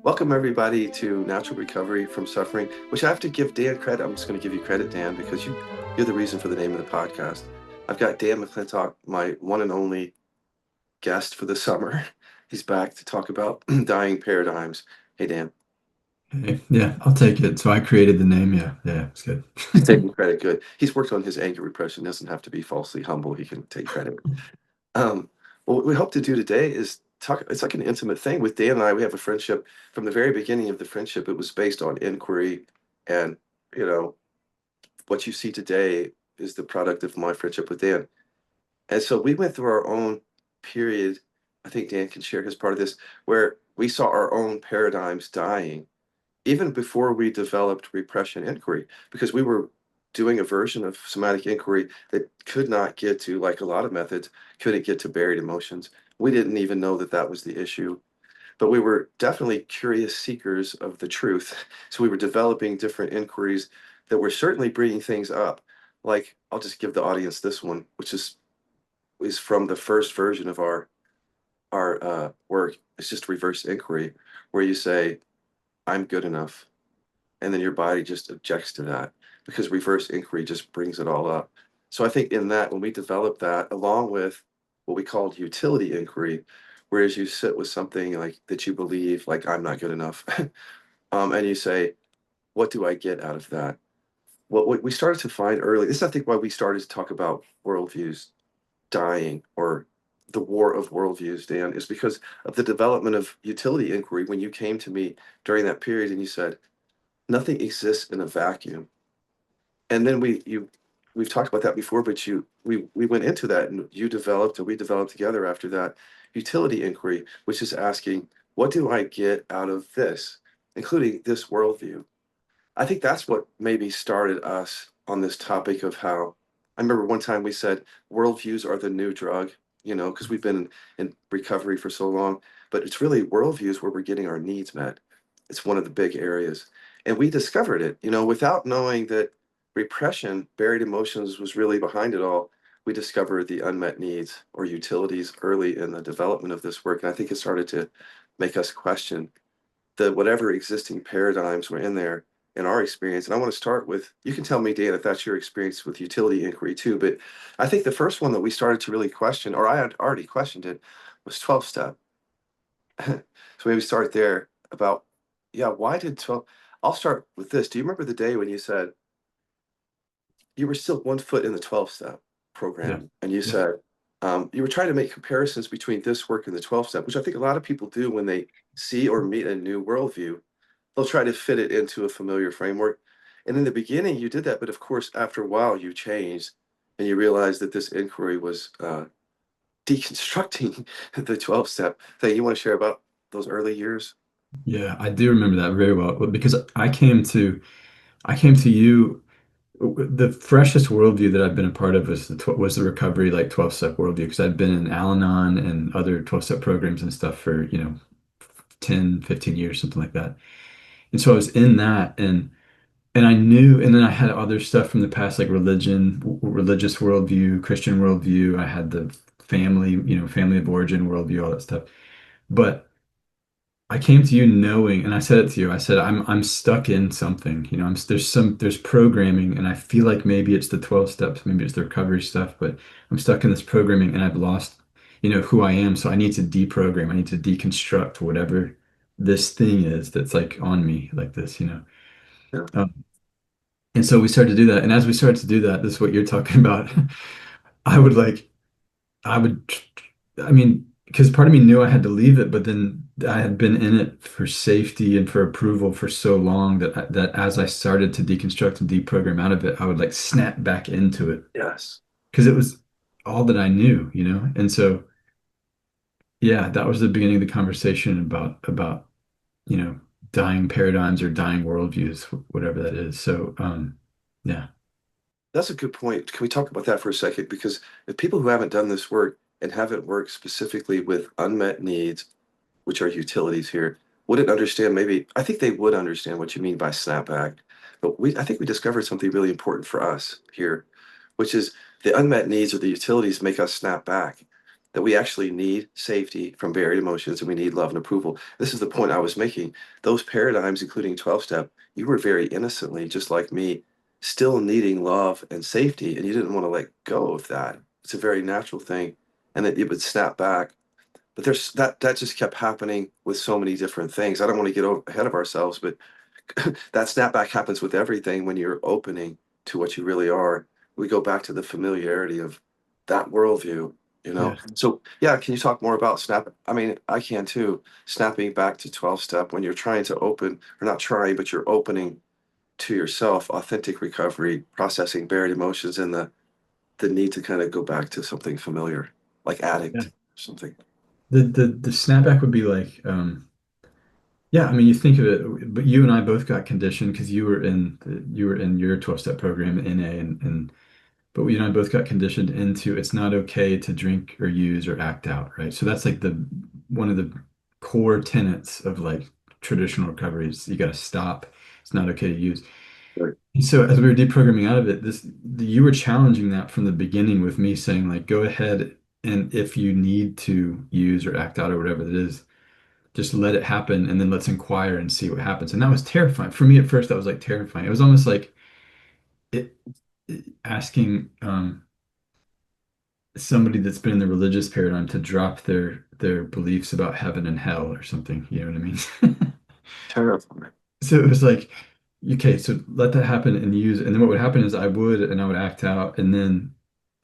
Welcome, everybody, to Natural Recovery from Suffering, which I have to give Dan credit. I'm just going to give you credit, Dan, because you're the reason for the name of the podcast. I've got Dan McClintock, my one and only guest for the summer. He's back to talk about dying paradigms. Hey, Dan. Hey, yeah, I'll take it. So I created the name. Yeah, yeah, it's good. He's taking credit. Good. He's worked on his anger repression. Doesn't have to be falsely humble. He can take credit. Um, well, what we hope to do today is talk. It's like an intimate thing with Dan and I. We have a friendship from the very beginning of the friendship. It was based on inquiry, and you know what you see today is the product of my friendship with Dan. And so we went through our own period. I think Dan can share his part of this, where we saw our own paradigms dying even before we developed repression inquiry, because we were doing a version of somatic inquiry that could not get to, like a lot of methods, couldn't get to buried emotions. We didn't even know that that was the issue, but we were definitely curious seekers of the truth. So we were developing different inquiries that were certainly bringing things up. Like, I'll just give the audience this one, which is from the first version of our work. It's just reverse inquiry, where you say, "I'm good enough," and then your body just objects to that because reverse inquiry just brings it all up. So I think in that, when we develop that, along with what we called utility inquiry, whereas you sit with something like that you believe, like I'm not good enough, and you say, what do I get out of that? What we started to find early, this is I think why we started to talk about worldviews dying or the war of worldviews, Dan, is because of the development of utility inquiry when you came to me during that period and you said, nothing exists in a vacuum. And then we've talked about that before, but we went into that and you developed and we developed together after that utility inquiry, which is asking, what do I get out of this, including this worldview? I think that's what maybe started us on this topic of how I remember one time we said worldviews are the new drug, because we've been in recovery for so long, but it's really worldviews where we're getting our needs met. It's one of the big areas. And we discovered it, without knowing that repression, buried emotions was really behind it all. We discovered the unmet needs or utilities early in the development of this work. And I think it started to make us question the whatever existing paradigms were in there in our experience. And I want to start with, you can tell me, Dan, if that's your experience with utility inquiry too. But I think the first one that we started to really question, or I had already questioned it, was 12 step. So maybe start there about, yeah, why did 12? I'll start with this. Do you remember the day when you said you were still 1 foot in the 12 step Yeah, program and you yeah, said you were trying to make comparisons between this work and the 12 step, which I think a lot of people do when they see or meet a new worldview. They'll try to fit it into a familiar framework. And in the beginning, you did that. But of course, after a while, you changed and you realized that this inquiry was deconstructing the 12 step thing. You want to share about those early years? yeah. I do remember that very well because I came to you. The freshest worldview that I've been a part of was the recovery like 12-step worldview because I'd been in Al-Anon and other 12-step programs and stuff for 10, 15 years, something like that. And so I was in that and I knew, and then I had other stuff from the past, like religious worldview, Christian worldview. I had the family of origin worldview, all that stuff. But I came to you knowing, and I said it to you. I said, I'm stuck in something. There's programming, and I feel like maybe it's the 12 steps, maybe it's the recovery stuff, but I'm stuck in this programming and I've lost, who I am. So I need to deprogram. I need to deconstruct whatever this thing is that's like on me like this. Yeah. Um, and so we started to do that. And as we started to do that, this is what you're talking about. I would like, I would, I mean, because part of me knew I had to leave it, but then I had been in it for safety and for approval for so long that as I started to deconstruct and deprogram out of it, I would like snap back into it Yes. because it was all that I knew. And so, yeah, that was the beginning of the conversation about you know dying paradigms or dying worldviews, whatever that is. So, yeah. That's a good point. Can we talk about that for a second? Because if people who haven't done this work and haven't worked specifically with unmet needs, which are utilities here, wouldn't understand maybe, I think they would understand what you mean by snapback. But I think we discovered something really important for us here, which is the unmet needs or the utilities make us snap back. that we actually need safety from buried emotions and we need love and approval. This is the point I was making. Those paradigms, including 12 step, you were very innocently, just like me, still needing love and safety, and you didn't want to let go of that. It's a very natural thing, and that it would snap back. But there's that just kept happening with so many different things. I don't want to ahead of ourselves, but that snapback happens with everything when you're opening to what you really are. We go back to the familiarity of that worldview, you know? Yeah. So, yeah, can you talk more about snap? I mean, I can too. Snapping back to 12 step when you're trying to open, or not trying, but you're opening to yourself, authentic recovery, processing buried emotions, and the need to kind of go back to something familiar, like Yeah. addict, something. The snapback would be like, yeah, I mean, you think of it, but you and I both got conditioned because you were in your 12-step program in NA, and but you and I both got conditioned into it's not okay to drink or use or act out, right? So that's like the one of the core tenets of like traditional recovery is you got to stop. It's not okay to use. Right. And so as we were deprogramming out of it, you were challenging that from the beginning with me saying like, go ahead and if you need to use or act out or whatever it is, just let it happen and then let's inquire and see what happens. And that was terrifying. For me at first, that was like terrifying. It was almost like it, asking somebody that's been in the religious paradigm to drop their beliefs about heaven and hell or something. You know what I mean? Terrifying. So it was like, okay, so let that happen and use, and then what would happen is I would act out, and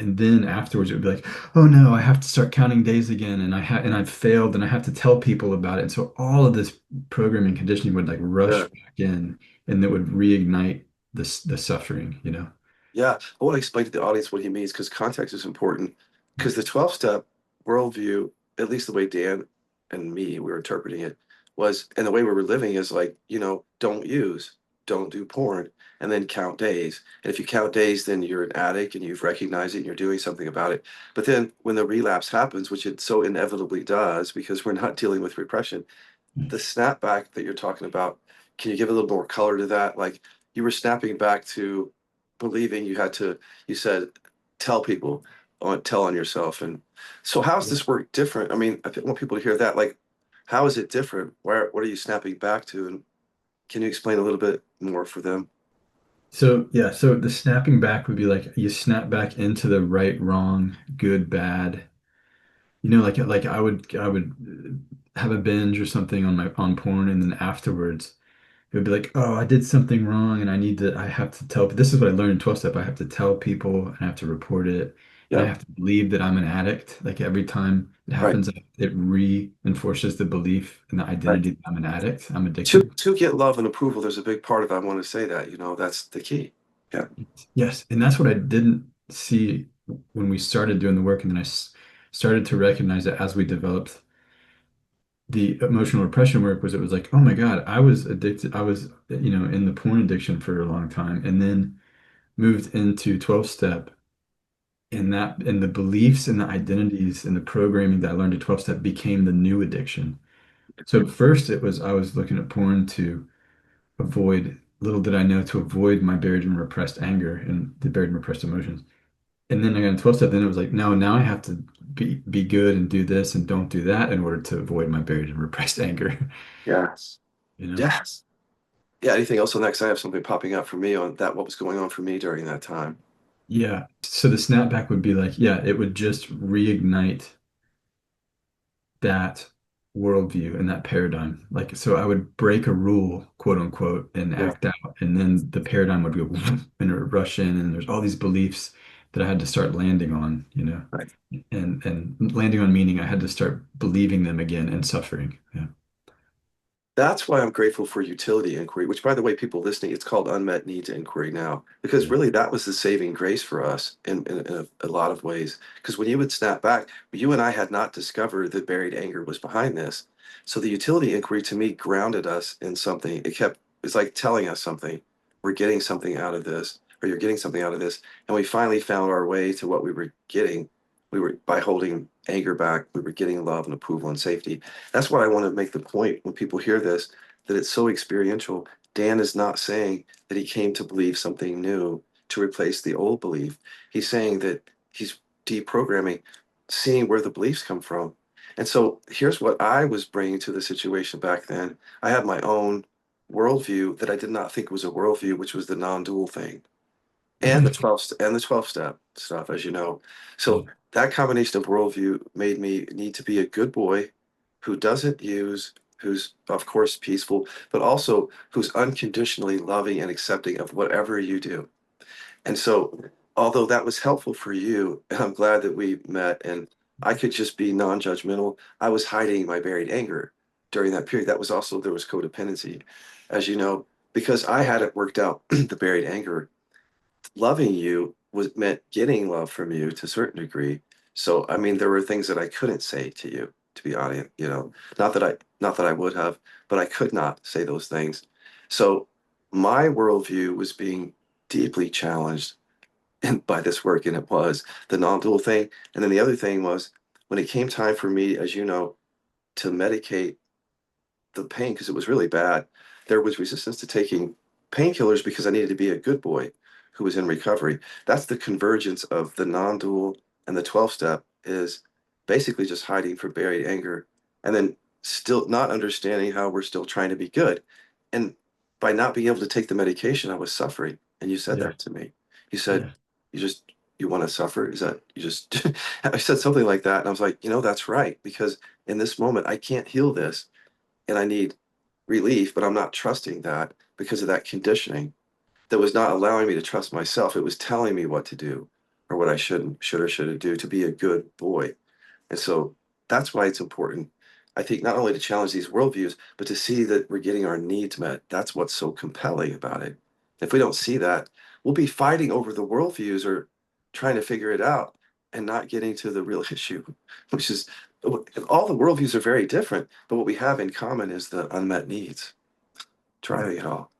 then afterwards it would be like, oh no, I have to start counting days again, and I've failed, and I have to tell people about it, and so all of this programming conditioning would like rush Yeah. back in, and that would reignite the suffering, you know? Yeah, I want to explain to the audience what he means because context is important. Because the 12 step worldview, at least the way Dan and me were interpreting it, was, and the way we were living is like, don't use, don't do porn, and then count days. And if you count days, then you're an addict and you've recognized it and you're doing something about it. But then when the relapse happens, which it so inevitably does because we're not dealing with repression, the snapback that you're talking about, can you give a little more color to that? Like you were snapping back to believing you had to, you said, tell people tell on yourself. And so how's Yeah. this work different? I mean, I want people to hear that. Like, how is it different? What are you snapping back to? And can you explain a little bit more for them? So yeah, so the snapping back would be like you snap back into the right, wrong, good, bad. You know, like I would have a binge or something on porn, and then afterwards it would be like, oh, I did something wrong, and I have to tell. But this is what I learned in 12 step. I have to tell people, and I have to report it, and I Yeah, have to believe that I'm an addict. Like every time it right, happens, it reinforces the belief and the right. identity that I'm an addict. I'm To addicted. to get love and approval, there's a big part of it. I want to say that, that's the key. Yeah, Yes, and that's what I didn't see when we started doing the work, and then started to recognize that as we developed the emotional repression work was it was like, oh my God, I was addicted. I was, in the porn addiction for a long time, and then moved into 12 step, and the beliefs and the identities and the programming that I learned at 12 step became the new addiction. So at first it was I was looking at porn to avoid, little did I know, to avoid my buried and repressed anger and the buried and repressed emotions. And then I got in 12 step, then it was like, no, now I have to be good and do this and don't do that in order to avoid my buried and repressed anger. yes, You know? yes. Yeah, anything else on that? 'Cause I have something popping up for me on that, what was going on for me during that time. Yeah. So the snapback would be like, yeah, it would just reignite that worldview and that paradigm. Like, so I would break a rule, quote unquote, and Yeah, act out, and then the paradigm would go and it would rush in, and there's all these beliefs that I had to start landing on, right. and landing on meaning I had to start believing them again and suffering. Yeah. That's why I'm grateful for utility inquiry, which, by the way, people listening, it's called unmet needs inquiry now, because Yeah. really that was the saving grace for us in a lot of ways. Because when you would snap back, you and I had not discovered that buried anger was behind this. So the utility inquiry to me grounded us in something. It's like telling us something. We're getting something out of this, or you're getting something out of this. And we finally found our way to what we were getting. We were, by holding anger back, we were getting love and approval and safety. That's what I want to make the point when people hear this, that it's so experiential. Dan is not saying that he came to believe something new to replace the old belief. He's saying that he's deprogramming. seeing where the beliefs come from. And so here's what I was bringing to the situation back then. I had my own worldview that I did not think was a worldview, which was the non-dual thing and the 12 step stuff, as you know. Yeah. So that combination of worldview made me need to be a good boy who doesn't use, who's of course peaceful, but also who's unconditionally loving and accepting of whatever you do. And so, although that was helpful for you, and I'm glad that we met and I could just be non-judgmental, I was hiding my buried anger during that period. That was also, there was codependency, as you know, because I hadn't worked out the buried anger. Loving you was meant getting love from you to a certain degree. So, I mean, there were things that I couldn't say to you, to be honest, not that I would have, but I could not say those things. So my worldview was being deeply challenged and by this work, and it was the non-dual thing. And then the other thing was when it came time for me, as you know, to medicate the pain because it was really bad. There was resistance to taking painkillers because I needed to be a good boy who was in recovery. That's the convergence of the non-dual and the 12 step is basically just hiding from buried anger and then still not understanding how we're still trying to be good. And by not being able to take the medication, I was suffering. And you said Yeah. that to me. You said, Yeah. you just, you want to suffer? Is that you just, I said something like that. And I was like, that's right. Because in this moment, I can't heal this and I need relief, but I'm not trusting that because of that conditioning that was not allowing me to trust myself. It was telling me what to do or what I should or shouldn't do to be a good boy. And so that's why it's important, I think, not only to challenge these worldviews, but to see that we're getting our needs met. That's what's so compelling about it. If we don't see that, we'll be fighting over the worldviews or trying to figure it out and not getting to the real issue, which is all the worldviews are very different, but what we have in common is the unmet needs, Yeah. driving it all.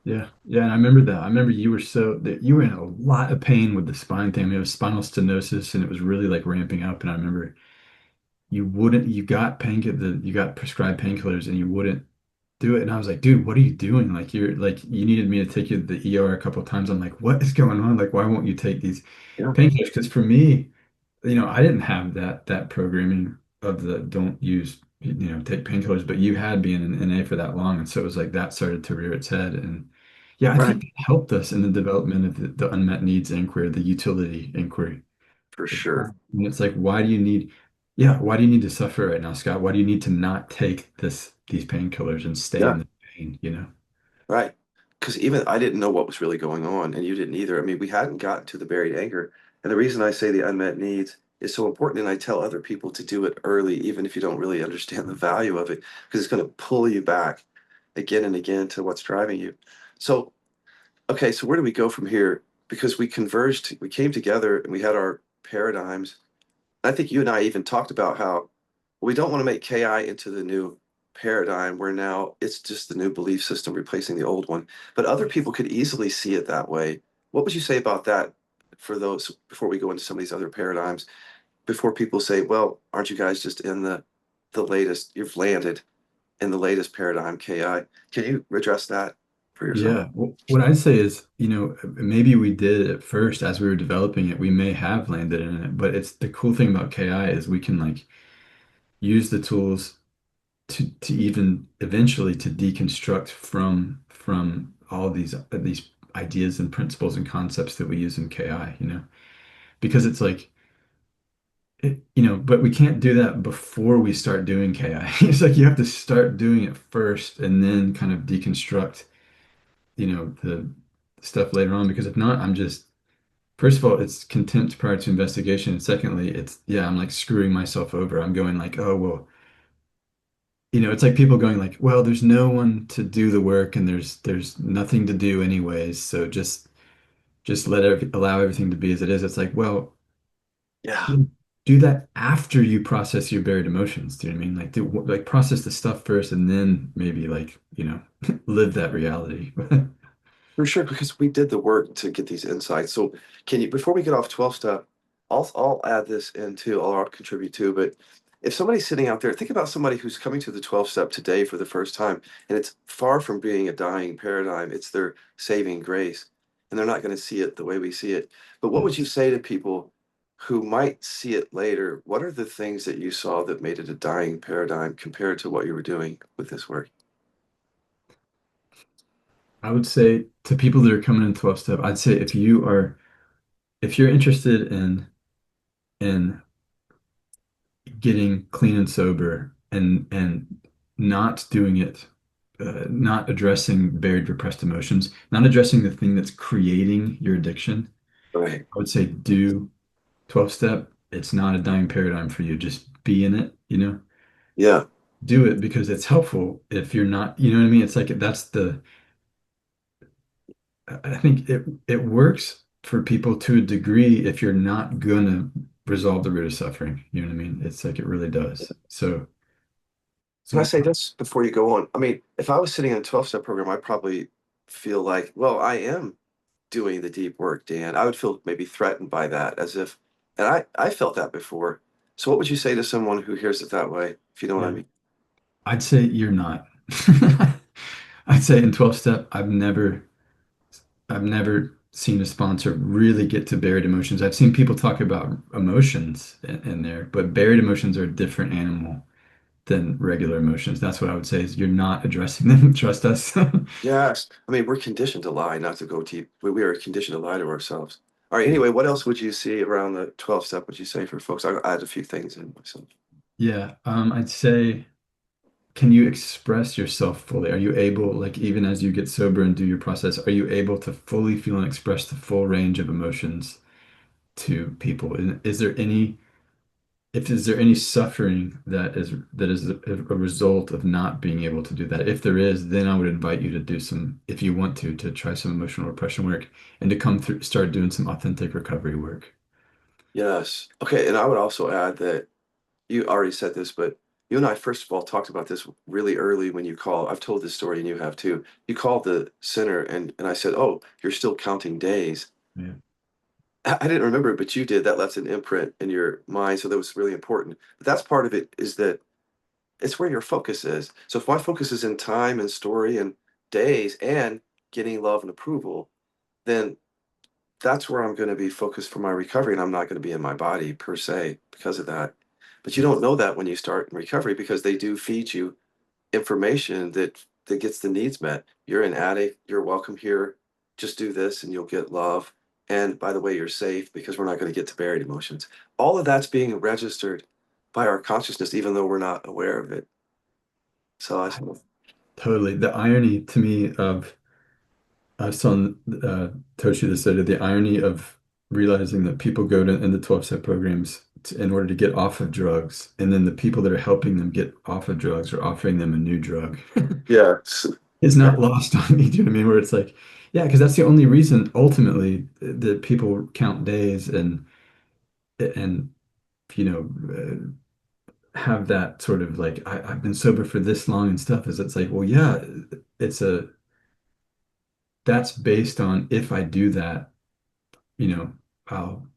Yeah. Yeah. And I remember that. I remember you were in a lot of pain with the spine thing. I mean, it was spinal stenosis and it was really like ramping up. And I remember you got prescribed painkillers and you wouldn't do it. And I was like, dude, what are you doing? Like you needed me to take you to the ER a couple of times. I'm like, what is going on? Like, why won't you take these Yeah, painkillers? Because for me, I didn't have that programming of the don't use, take painkillers, but you had been in NA for that long. And so it was like that started to rear its head. And yeah, I right, think that helped us in the development of the unmet needs inquiry, the utility inquiry. for sure. And it's like, why do you need to suffer right now, Scott? Why do you need to not take these painkillers and stay Yeah, in the pain? right. Because even I didn't know what was really going on, and you didn't either. I mean, we hadn't gotten to the buried anger. And the reason I say the unmet needs is so important, and I tell other people to do it early, even if you don't really understand the value of it, because it's going to pull you back again and again to what's driving you. So, okay, so where do we go from here? Because we converged, we came together, and we had our paradigms. I think you and I even talked about how we don't want to make KI into the new paradigm where now it's just the new belief system replacing the old one. But other people could easily see it that way. What would you say about that for those before we go into some of these other paradigms? Before people say, well, aren't you guys just in the latest, you've landed in the latest paradigm, KI. Can you address that for yourself? Yeah. Well, what I'd say is, maybe we did at first as we were developing it, we may have landed in it, but it's the cool thing about KI is we can like use the tools to even eventually to deconstruct from all these ideas and principles and concepts that we use in KI. Because it's like but we can't do that before we start doing KI. It's like you have to start doing it first and then kind of deconstruct, the stuff later on. Because if not, first of all, it's contempt prior to investigation. And secondly, yeah, I'm like screwing myself over. I'm going like, oh, well, it's like people going like, well, there's no one to do the work and there's nothing to do anyways. So just allow everything to be as it is. It's like, well, Yeah, you do that after you process your buried emotions. Do you know what I mean? Like process the stuff first and then maybe like, live that reality. for sure, because we did the work to get these insights. So can you, before we get off 12 step, I'll add this in too, I'll contribute too, but if somebody's sitting out there, think about somebody who's coming to the 12 step today for the first time, and it's far from being a dying paradigm, it's their saving grace, and they're not going to see it the way we see it. But what Yeah. would you say to people who might see it later, what are the things that you saw that made it a dying paradigm compared to what you were doing with this work? I would say to people that are coming in 12 step, I'd say if you're interested in getting clean and sober and not doing it, not addressing buried repressed emotions, not addressing the thing that's creating your addiction, Right. I would say do 12 step. It's not a dying paradigm for you. Just be in it, Yeah. do it because it's helpful if you're not, you know what I mean? It's like I think it works for people to a degree if you're not gonna resolve the root of suffering. You know what I mean? It's like it really does. Can I So say this before you go on? I mean, if I was sitting in a 12-step program, I'd probably feel like, well, I am doing the deep work, Dan. I would feel maybe threatened by that as if, and I felt that before. So what would you say to someone who hears it that way, if you know what I yeah, mean? I'd say you're not. I'd say in 12 step, I've never seen a sponsor really get to buried emotions. I've seen people talk about emotions in there, but buried emotions are a different animal than regular emotions. That's what I would say is you're not addressing them. Trust us. Yes. I mean, we're conditioned to lie, not to go deep. We are conditioned to lie to ourselves. All right. Yeah. Anyway, what else would you see around the 12 step, would you say for folks? I'll add a few things in myself. Yeah. I'd say, can you express yourself fully? Are you able, like, even as you get sober and do your process, are you able to fully feel and express the full range of emotions to people? And is there any suffering that is a result of not being able to do that? If there is, then I would invite you to do some, if you want to try some emotional repression work and to come through, start doing some authentic recovery work. Yes. Okay. And I would also add that you already said this, but you and I, first of all, talked about this really early when you called. I've told this story and you have too. You called the center and I said, oh, you're still counting days. Yeah. I didn't remember it, but you did. That left an imprint in your mind. So that was really important. But that's part of it is that it's where your focus is. So if my focus is in time and story and days and getting love and approval, then that's where I'm going to be focused for my recovery. And I'm not going to be in my body per se because of that. But you Yeah. don't know that when you start in recovery because they do feed you information that gets the needs met. You're an addict, you're welcome here. Just do this and you'll get love. And by the way, you're safe because we're not going to get to buried emotions. All of that's being registered by our consciousness, even though we're not aware of it. So I Totally. The irony to me of I was telling Toshi this later, the irony of realizing that people go to into 12-step programs in order to get off of drugs, and then the people that are helping them get off of drugs are offering them a new drug yeah, is yeah, not lost on me. Do you know what I mean? Where it's like, yeah, because that's the only reason ultimately that people count days and you know have that sort of like I've been sober for this long and stuff is it's like, well, yeah, it's a that's based on if I do that, I'll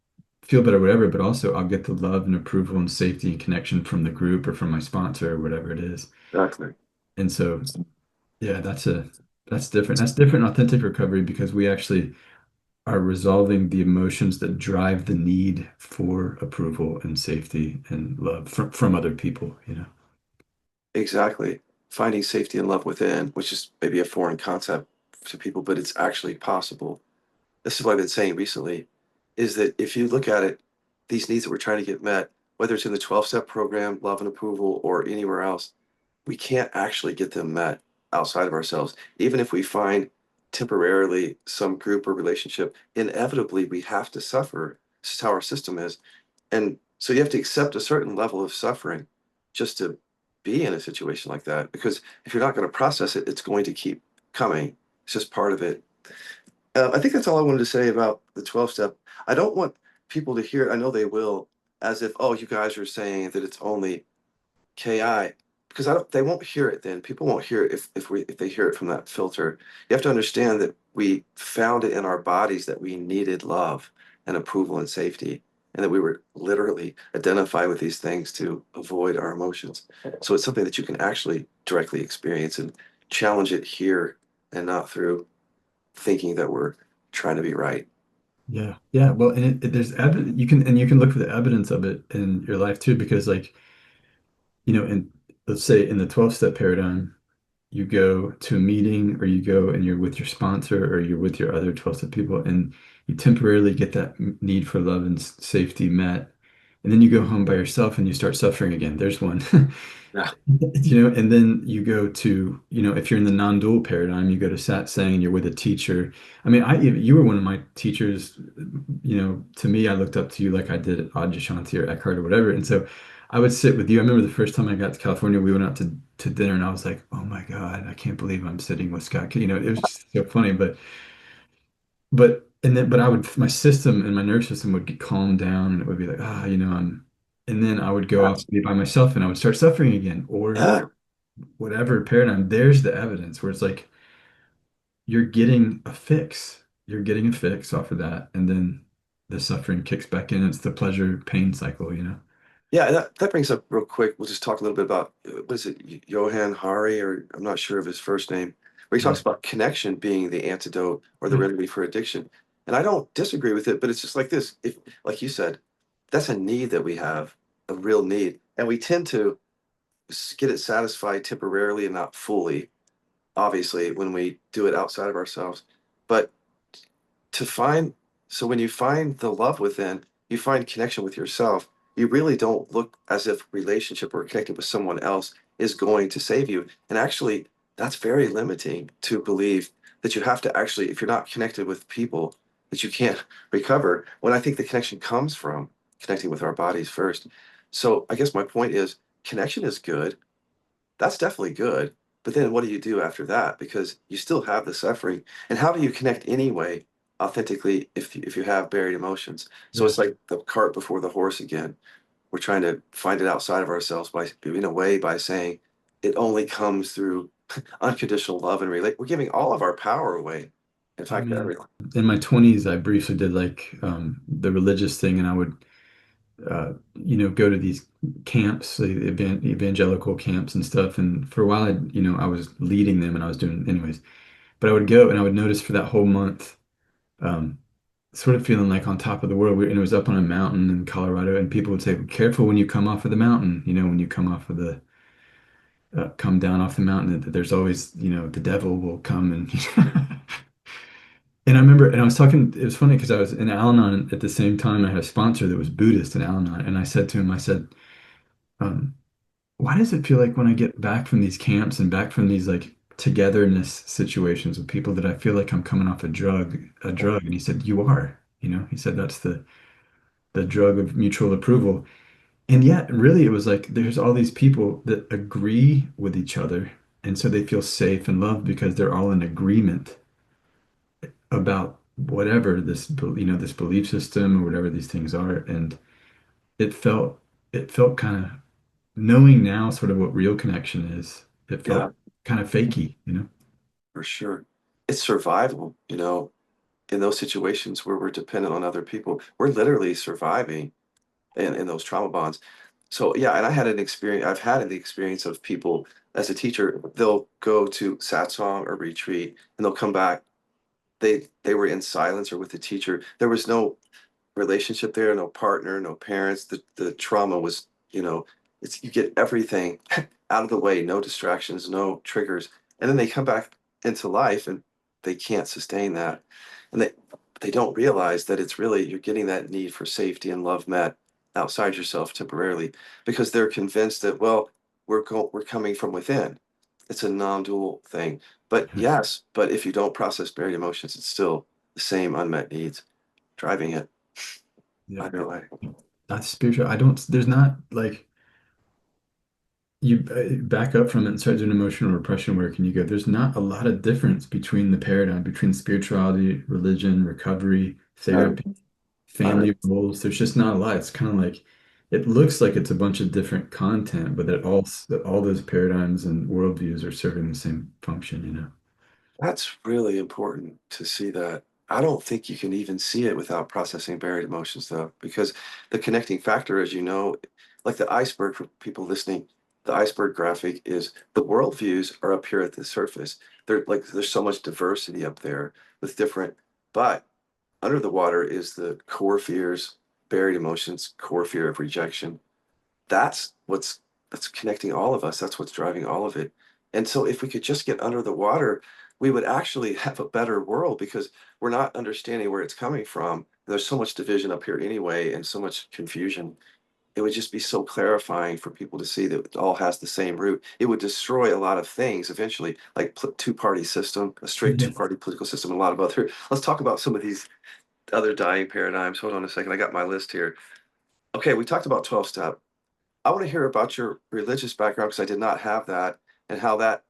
feel better, whatever, but also I'll get the love and approval and safety and connection from the group or from my sponsor or whatever it is. exactly. And so, yeah, that's different. That's different in authentic recovery because we actually are resolving the emotions that drive the need for approval and safety and love from other people. Exactly. Finding safety and love within, which is maybe a foreign concept to people, but it's actually possible. This is what I've been saying recently, is that if you look at it, these needs that we're trying to get met, whether it's in the 12-step program, love and approval, or anywhere else, we can't actually get them met outside of ourselves. Even if we find temporarily some group or relationship, inevitably we have to suffer. This is how our system is. And so you have to accept a certain level of suffering just to be in a situation like that. Because if you're not going to process it, it's going to keep coming. It's just part of it. I think that's all I wanted to say about the 12 step. I don't want people to hear it. I know they will, as if, oh, you guys are saying that it's only KI, because they won't hear it then. People won't hear it if they hear it from that filter. You have to understand that we found it in our bodies that we needed love and approval and safety, and that we were literally identify with these things to avoid our emotions. So it's something that you can actually directly experience and challenge it here and not through thinking that we're trying to be right. Yeah. Yeah. Well, and there's evidence you can look for the evidence of it in your life too, because like, in let's say in the 12 step paradigm, you go to a meeting or you go and you're with your sponsor or you're with your other 12 step people and you temporarily get that need for love and safety met. And then you go home by yourself and you start suffering again. There's one. Yeah. And then you go to, if you're in the non-dual paradigm, you go to satsang and you're with a teacher. I mean, you were one of my teachers, to me, I looked up to you like I did at Adyashanti or Eckhart or whatever. And so I would sit with you. I remember the first time I got to California, we went out to dinner and I was like, oh my God, I can't believe I'm sitting with Scott. It was just so funny, but my system and my nervous system would get calmed down and it would be like, and then I would go off That's, and be by myself and I would start suffering again or yeah. whatever paradigm. There's the evidence where it's like you're getting a fix. You're getting a fix off of that. And then the suffering kicks back in. It's the pleasure pain cycle. Yeah, that brings up real quick. We'll just talk a little bit about what is it, Johann Hari, or I'm not sure of his first name, where he Yeah. talks about connection being the antidote or the Yeah. remedy for addiction. And I don't disagree with it, but it's just like this. If, like you said, that's a need that we have, a real need, and we tend to get it satisfied temporarily and not fully, obviously, when we do it outside of ourselves. But to find so when you find the love within, you find connection with yourself. You really don't look as if relationship or connecting with someone else is going to save you. And actually, that's very limiting to believe that you have to actually, if you're not connected with people, that you can't recover. When I think the connection comes from connecting with our bodies first. So I guess my point is connection is good. That's definitely good. But then what do you do after that? Because you still have the suffering. And how do you connect anyway, authentically, if you have buried emotions? So Yeah. it's like the cart before the horse again. We're trying to find it outside of ourselves by, in a way, by saying it only comes through unconditional love and relate. We're giving all of our power away. In I fact, mean, everyone. in my 20s, I briefly did like the religious thing, and I would, go to these camps, the evangelical camps and stuff. And for a while, I was leading them and I was doing, anyways. But I would go and I would notice for that whole month, um, sort of feeling like on top of the world. And it was up on a mountain in Colorado, and people would say, "Careful when you come off of the mountain. When you come off of the come down off the mountain, that there's always, the devil will come and." And I remember, and I was talking. It was funny because I was in Al-Anon at the same time. I had a sponsor that was Buddhist in Al-Anon, and I said to him, I said, um, "Why does it feel like when I get back from these camps and back from these like togetherness situations with people that I feel like I'm coming off a drug?" And he said, "You are." He said that's the drug of mutual approval. And yet, really, it was like there's all these people that agree with each other. And so they feel safe and loved because they're all in agreement about whatever this belief system or whatever these things are. And it felt, it felt kind of knowing now sort of what real connection is. It Yeah, felt kind of fakey. for sure. It's survival, in those situations where we're dependent on other people. We're literally surviving in those trauma bonds. So yeah, and I've had the experience of people as a teacher, they'll go to satsang or retreat and they'll come back. They were in silence or with the teacher. There was no relationship there, no partner, no parents. The trauma was, it's you get everything out of the way, no distractions, no triggers. And then they come back into life and they can't sustain that. And they don't realize that it's really you're getting that need for safety and love met outside yourself temporarily because they're convinced that, well, we're coming from within. It's a non-dual thing. But yes, but if you don't process buried emotions, it's still the same unmet needs driving it. Yeah. I know. That's spiritual. I don't, there's not like, you back up from it and start doing emotional repression work and you go, there's not a lot of difference between the paradigm, between spirituality, religion, recovery, None. therapy, None. family roles. There's just not a lot. It's kind of like it looks like it's a bunch of different content, but that all those paradigms and worldviews are serving the same function. That's really important to see that. I don't think you can even see it without processing buried emotions, though, because the connecting factor, as you know, like the iceberg for people listening, the iceberg graphic is the worldviews are up here at the surface. There's so much diversity up there with different, but under the water is the core fears, buried emotions, core fear of rejection. That's what's that's connecting all of us. That's what's driving all of it. And so if we could just get under the water, we would actually have a better world because we're not understanding where it's coming from. There's so much division up here anyway, and so much confusion. It would just be so clarifying for people to see that it all has the same root. It would destroy a lot of things eventually, like two-party system, a straight Yeah. two-party political system, and a lot of other. Let's talk about some of these other dying paradigms. Hold on a second. I got my list here. Okay, we talked about 12 step. I want to hear about your religious background because I did not have that and how that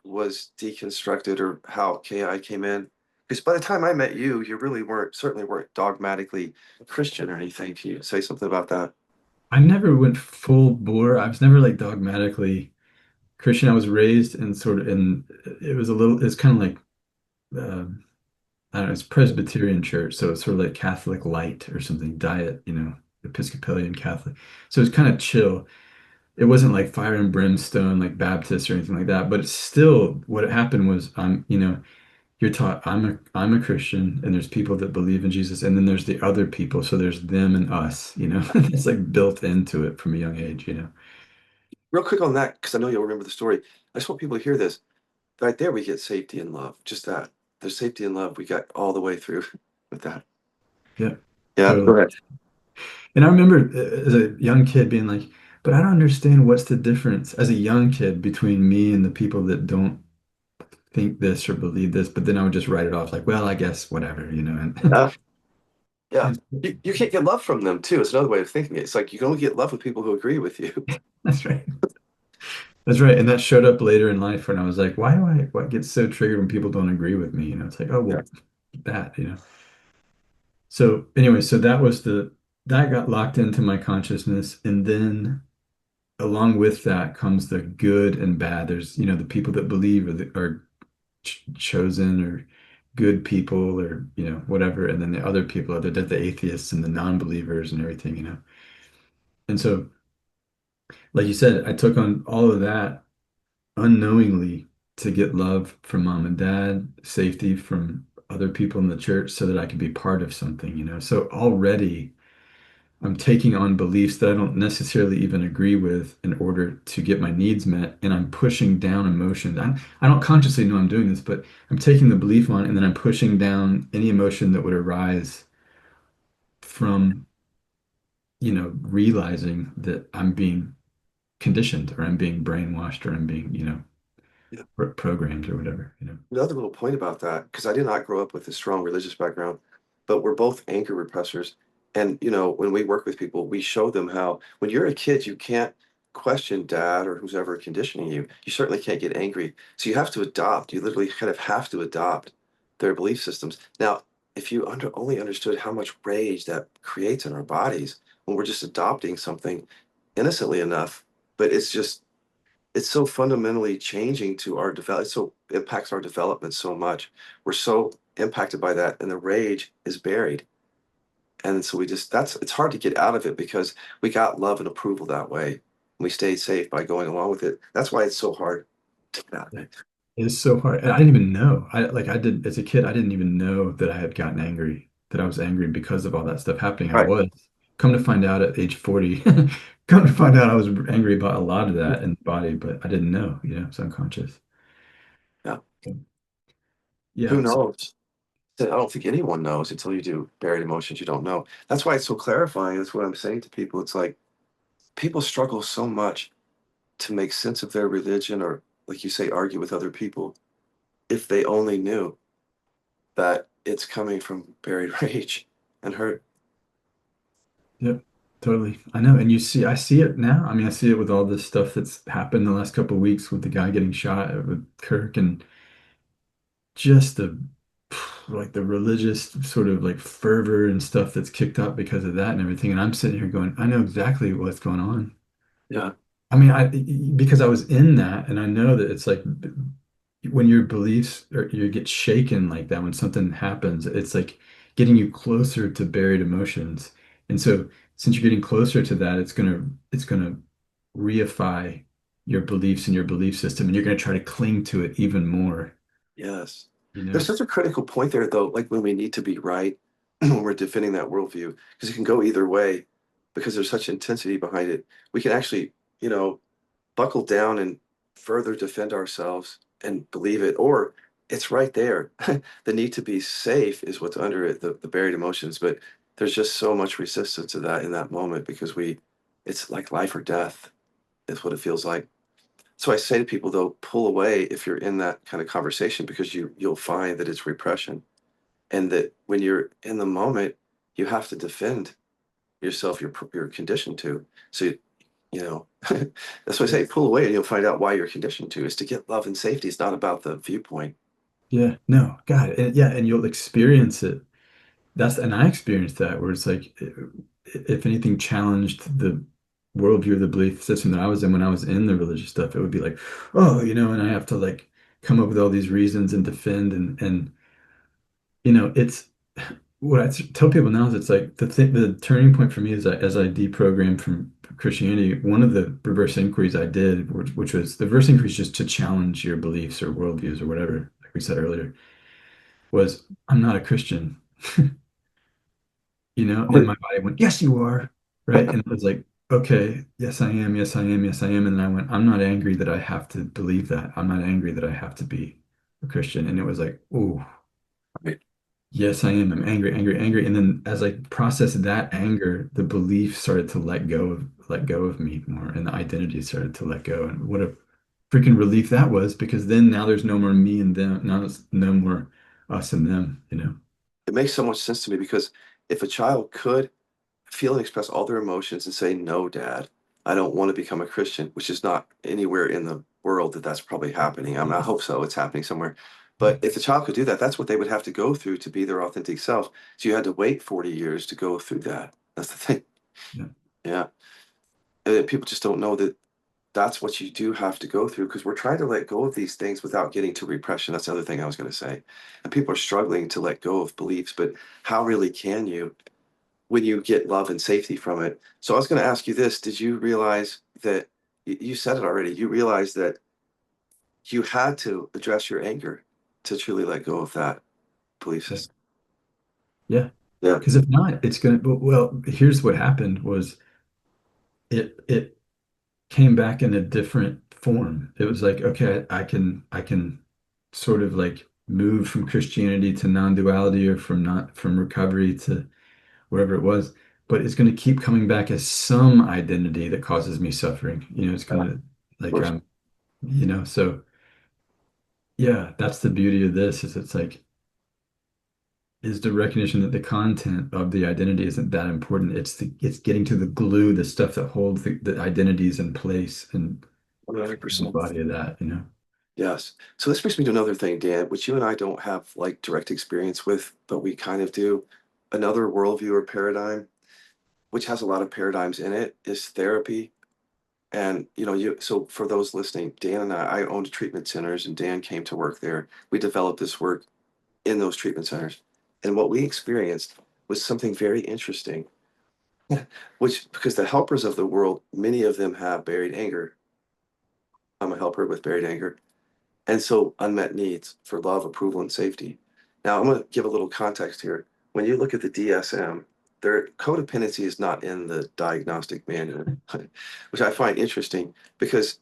was deconstructed or how KI came in. Because by the time I met you, you really weren't, certainly weren't dogmatically Christian or anything. Can you say something about that? I never went full bore. I was never like dogmatically Christian. I was raised in sort of in it was a little it's kind of like I don't know, it's Presbyterian church, so it's sort of like Catholic light or something, diet, Episcopalian Catholic. So it's kind of chill. It wasn't like fire and brimstone like Baptist or anything like that, but it's still what happened was you're taught I'm a Christian and there's people that believe in Jesus and then there's the other people, so there's them and us. It's like built into it from a young age. Real quick on that, because I know you'll remember the story. I just want people to hear this. Right there, we get safety and love. Just that. There's safety and love we got all the way through with that. Yeah, Yeah, go totally. ahead. And I remember as a young kid being like, but I don't understand what's the difference as a young kid between me and the people that don't think this or believe this, but then I would just write it off like, well, I guess whatever. And, Yeah, yeah. and You can't get love from them too. It's another way of thinking it. It's like you can only get love with people who agree with you. that's right. That's right. And that showed up later in life when I was like, why get so triggered when people don't agree with me? It's like, oh, Yeah. well, that. So anyway, so that got locked into my consciousness. And then along with that comes the good and bad. There's, the people that believe are chosen or good people or, whatever. And then the other people, the atheists and the non-believers and everything. And so, like you said, I took on all of that unknowingly to get love from mom and dad, safety from other people in the church so that I could be part of something. So already I'm taking on beliefs that I don't necessarily even agree with in order to get my needs met, and I'm pushing down emotions. I don't consciously know I'm doing this, but I'm taking the belief on, and then I'm pushing down any emotion that would arise from, realizing that I'm being conditioned or I'm being brainwashed or I'm being, Yeah. programmed or whatever. Another little point about that, because I did not grow up with a strong religious background, but we're both anger repressors. And, when we work with people, we show them how when you're a kid, you can't question dad or who's ever conditioning you. You certainly can't get angry. So you have to adopt. You literally kind of have to adopt their belief systems. Now, if you only understood how much rage that creates in our bodies when we're just adopting something innocently enough, but it's so fundamentally changing to our develop. It so impacts our development so much. We're so impacted by that, and the rage is buried. And so we just that's it's hard to get out of it because we got love and approval that way. We stayed safe by going along with it. That's why it's so hard to get out of it. It's so hard. And I didn't even know. I did as a kid, I didn't even know that I had gotten angry, that I was angry because of all that stuff happening. I Right. was. Come to find out at age 40, come to find out I was angry about a lot of that in the body, but I didn't know, it's unconscious. Yeah. Who Yeah. knows? I don't think anyone knows until you do buried emotions you don't know. That's why it's so clarifying. That's what I'm saying to people. It's like people struggle so much to make sense of their religion or, like you say, argue with other people if they only knew that it's coming from buried rage and hurt. Yep. Totally. I know. And I see it now. I mean, I see it with all this stuff that's happened the last couple of weeks with the guy getting shot with Kirk and just the religious sort of like fervor and stuff that's kicked up because of that and everything. And I'm sitting here going, I know exactly what's going on. Yeah. I mean, because I was in that and I know that it's like when your beliefs or you get shaken like that when something happens, it's like getting you closer to buried emotions. And so since you're getting closer to that, it's gonna reify your beliefs and your belief system, and you're gonna try to cling to it even more, Yes. you There's know? such a critical point there, though, like when we need to be right. when we're defending that worldview, because it can go either way because there's such intensity behind it. We can actually, you know, buckle down and further defend ourselves and believe it, or it's right there. The need to be safe is what's under it, the buried emotions. But there's just so much resistance to that in that moment because it's like life or death is what it feels like. So I say to people, though, pull away if you're in that kind of conversation because you'll find that it's repression and that when you're in the moment, you have to defend yourself. You're conditioned to. So you know, that's why I say pull away and you'll find out why you're conditioned to is to get love and safety. It's not about the viewpoint. Yeah, no, God, and yeah, and you'll experience it. And I experienced that where it's like, if anything challenged the worldview or the belief system that I was in when I was in the religious stuff, it would be like, oh, and I have to like come up with all these reasons and defend and it's what tell people now is it's like the turning point for me is as I deprogrammed from Christianity, one of the reverse inquiries I did, which was the reverse inquiry is just to challenge your beliefs or worldviews or whatever, like we said earlier, was I'm not a Christian, and my body went, yes, you are, right? And it was like, okay, yes, I am, yes, I am, yes, I am. And then I went, I'm not angry that I have to believe that. I'm not angry that I have to be a Christian. And it was like, oh, Right. yes, I am. I'm angry, angry, angry. And then as I processed that anger, the belief started to let go of me more, and the identity started to let go. And what a freaking relief that was, because then now there's no more me and them. Now it's no more us and them. It makes so much sense to me because if a child could feel and express all their emotions and say, no, dad, I don't want to become a Christian, which is not anywhere in the world that's probably happening. I mean, I hope so. It's happening somewhere. But if the child could do that, that's what they would have to go through to be their authentic self. So you had to wait 40 years to go through that. That's the thing. Yeah. Yeah. And people just don't know that that's what you do have to go through because we're trying to let go of these things without getting to repression. That's the other thing I was going to say. And people are struggling to let go of beliefs, but how really can you when you get love and safety from it? So I was going to ask you this. Did you realize that you said it already? You realized that you had to address your anger to truly let go of that belief Yeah. system. Yeah. Yeah. Because if not, it's gonna, well, here's what happened was it came back in a different form. It was like, okay, I can sort of like move from Christianity to non-duality or from not from recovery to wherever it was, but it's going to keep coming back as some identity that causes me suffering. It's Yeah. going Of to like course. so yeah, that's the beauty of this is it's like is the recognition that the content of the identity isn't that important. It's getting to the glue, the stuff that holds the identities in place and the 100%. body of that. Yes. So this brings me to another thing, Dan, which you and I don't have like direct experience with, but we kind of do. Another worldview or paradigm, which has a lot of paradigms in it, is therapy. And so for those listening, Dan and I owned treatment centers, and Dan came to work there. We developed this work in those treatment centers, and what we experienced was something very interesting, which because the helpers of the world, many of them have buried anger. I'm a helper with buried anger. And so unmet needs for love, approval, and safety. Now, I'm going to give a little context here. When you look at the DSM, their codependency is not in the diagnostic manual, which I find interesting because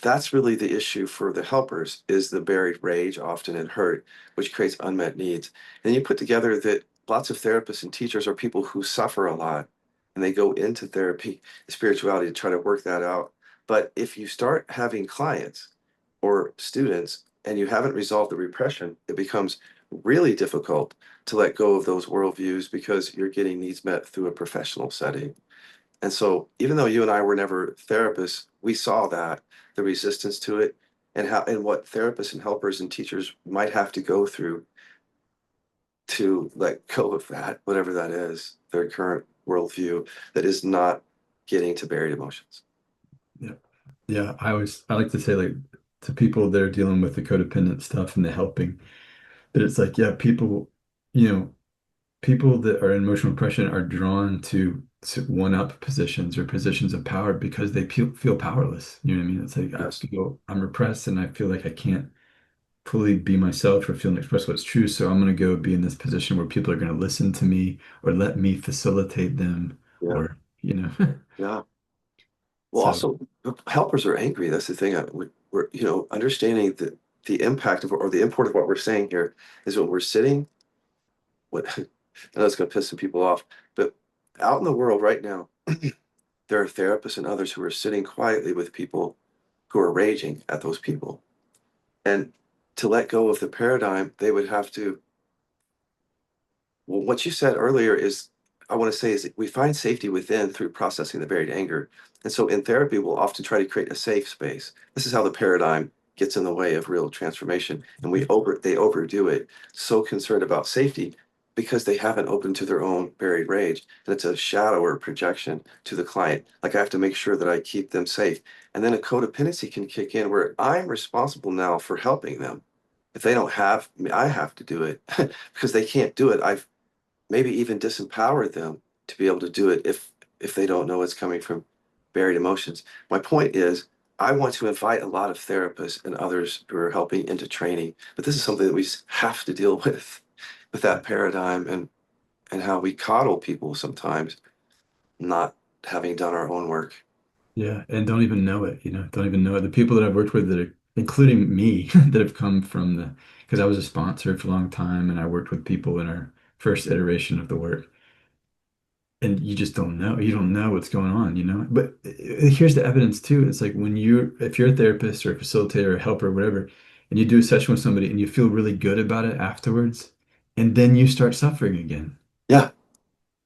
that's really the issue for the helpers is the buried rage, often and hurt, which creates unmet needs. And you put together that lots of therapists and teachers are people who suffer a lot and they go into therapy, spirituality to try to work that out. But if you start having clients or students and you haven't resolved the repression, it becomes really difficult to let go of those worldviews because you're getting needs met through a professional setting. And so, even though you and I were never therapists, we saw that the resistance to it and how and what therapists and helpers and teachers might have to go through to let go of that, whatever that is, their current worldview that is not getting to buried emotions. Yeah. Yeah. I like to say like to people that are dealing with the codependent stuff and the helping, that it's like, yeah, you know, people that are in emotional depression are drawn to one-up positions or positions of power because they feel powerless. You know what I mean? It's like Yes. I'm repressed and I feel like I can't fully be myself or feel and express what's true. So I'm going to go be in this position where people are going to listen to me or let me facilitate them Yeah. or, you know, Yeah. Well, so also, helpers are angry. That's the thing. We're, understanding the impact of or the import of what we're saying here is when we're sitting. What I know it's going to piss some people off, but out in the world right now, there are therapists and others who are sitting quietly with people who are raging at those people, and to let go of the paradigm, they would have to. Well, what you said earlier is, I want to say, is that we find safety within through processing the buried anger. And so in therapy, we'll often try to create a safe space. This is how the paradigm gets in the way of real transformation. And they overdo it, so concerned about safety because they haven't opened to their own buried rage. And it's a shadow or projection to the client. Like I have to make sure that I keep them safe. And then a codependency can kick in where I'm responsible now for helping them. If they don't have me, I have to do it because they can't do it. I've maybe even disempower them to be able to do it if they don't know it's coming from buried emotions. My point is, I want to invite a lot of therapists and others who are helping into training, but this is something that we have to deal with that paradigm and how we coddle people sometimes, not having done our own work. yeah, and don't even know it, don't even know it. The people that I've worked with that are, including me, that have come from because I was a sponsor for a long time and I worked with people in our first iteration of the work. And you just don't know. You don't know what's going on, But here's the evidence too. It's like if you're a therapist or a facilitator or a helper or whatever, and you do a session with somebody and you feel really good about it afterwards, and then you start suffering again. Yeah.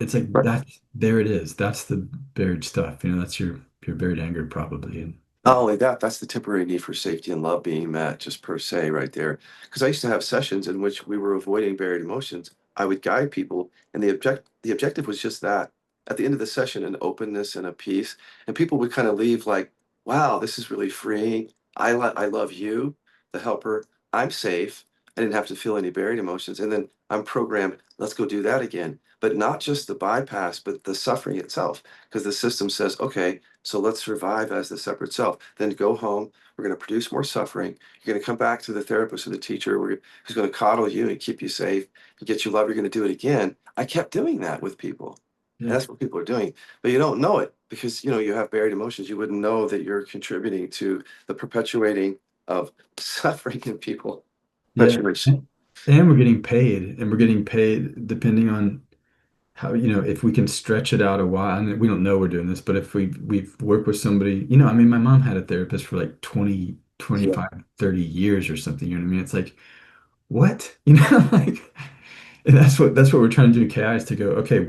It's like Right. there it is. That's the buried stuff. That's your buried anger probably. And Not yeah, only that, that's the temporary need for safety and love being met, just per se, right there. Because I used to have sessions in which we were avoiding buried emotions. I would guide people, and the objective was just that. At the end of the session, an openness and a peace, and people would kind of leave like, "Wow, this is really freeing. I love you, the helper. I'm safe. I didn't have to feel any buried emotions." And then I'm programmed. Let's go do that again, but not just the bypass, but the suffering itself, because the system says, "Okay." So let's survive as the separate self. Then go home. We're going to produce more suffering. You're going to come back to the therapist or the teacher who's going to coddle you and keep you safe and get you love. You're going to do it again. I kept doing that with people. And yeah, that's what people are doing. But you don't know it because you have buried emotions. You wouldn't know that you're contributing to the perpetuating of suffering in people. yeah. Perpetuation. And we're getting paid depending on how, if we can stretch it out a while. And we don't know we're doing this, but if we've worked with somebody, I mean, my mom had a therapist for like 20, Yeah. 25, 30 years or something, you know what I mean? It's like, what? Like, and that's what we're trying to do in KI is to go, okay,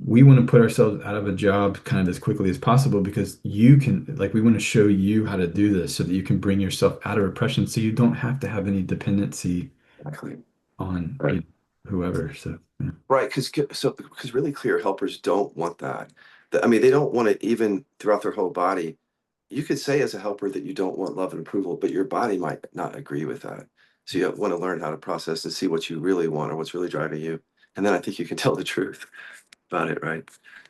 we want to put ourselves out of a job kind of as quickly as possible because you can, like, we want to show you how to do this so that you can bring yourself out of repression so you don't have to have any dependency Exactly. on, Right. whoever. So, yeah. Right, because really clear helpers don't want that. I mean, they don't want it even throughout their whole body. You could say as a helper that you don't want love and approval, but your body might not agree with that. So you want to learn how to process and see what you really want or what's really driving you. And then I think you can tell the truth about it, right?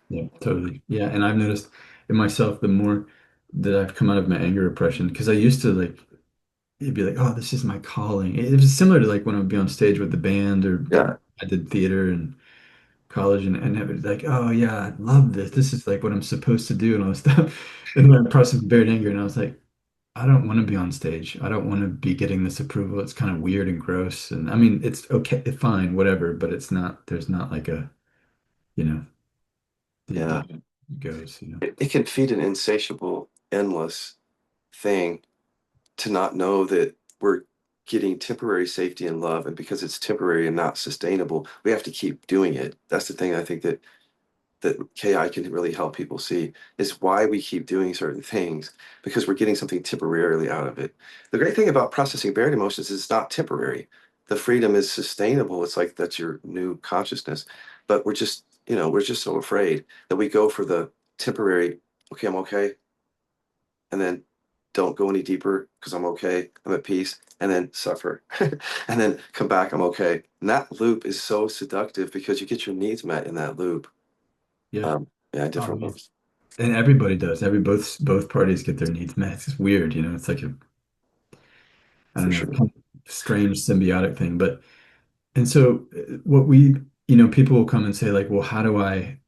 Yeah, totally. Yeah, and I've noticed in myself the more that I've come out of my anger repression, because I used to like it'd be like, oh, this is my calling. It was similar to like when I would be on stage with the band or Yeah, I did theater in college and it was like, oh yeah, I love this. This is like what I'm supposed to do and all this stuff. And then I processed buried anger and I was like, I don't want to be on stage. I don't want to be getting this approval. It's kind of weird and gross. And I mean, it's okay, fine, whatever, but there's not like a, you know, yeah. it goes. It can feed an insatiable, endless thing to not know that we're getting temporary safety and love. And because it's temporary and not sustainable, we have to keep doing it. That's the thing I think that KI can really help people see is why we keep doing certain things because we're getting something temporarily out of it. The great thing about processing buried emotions is it's not temporary. The freedom is sustainable. It's like that's your new consciousness. But we're just so afraid that we go for the temporary, okay, I'm okay, and then don't go any deeper because I'm okay, I'm at peace, and then suffer. And then come back, I'm okay. And that loop is so seductive because you get your needs met in that loop. Yeah. Yeah, Oh, different yeah. ones. And everybody does. Both parties get their needs met. It's weird. It's like I don't for know, sure. kind of strange symbiotic thing. But and so what we, people will come and say like, well, how do I,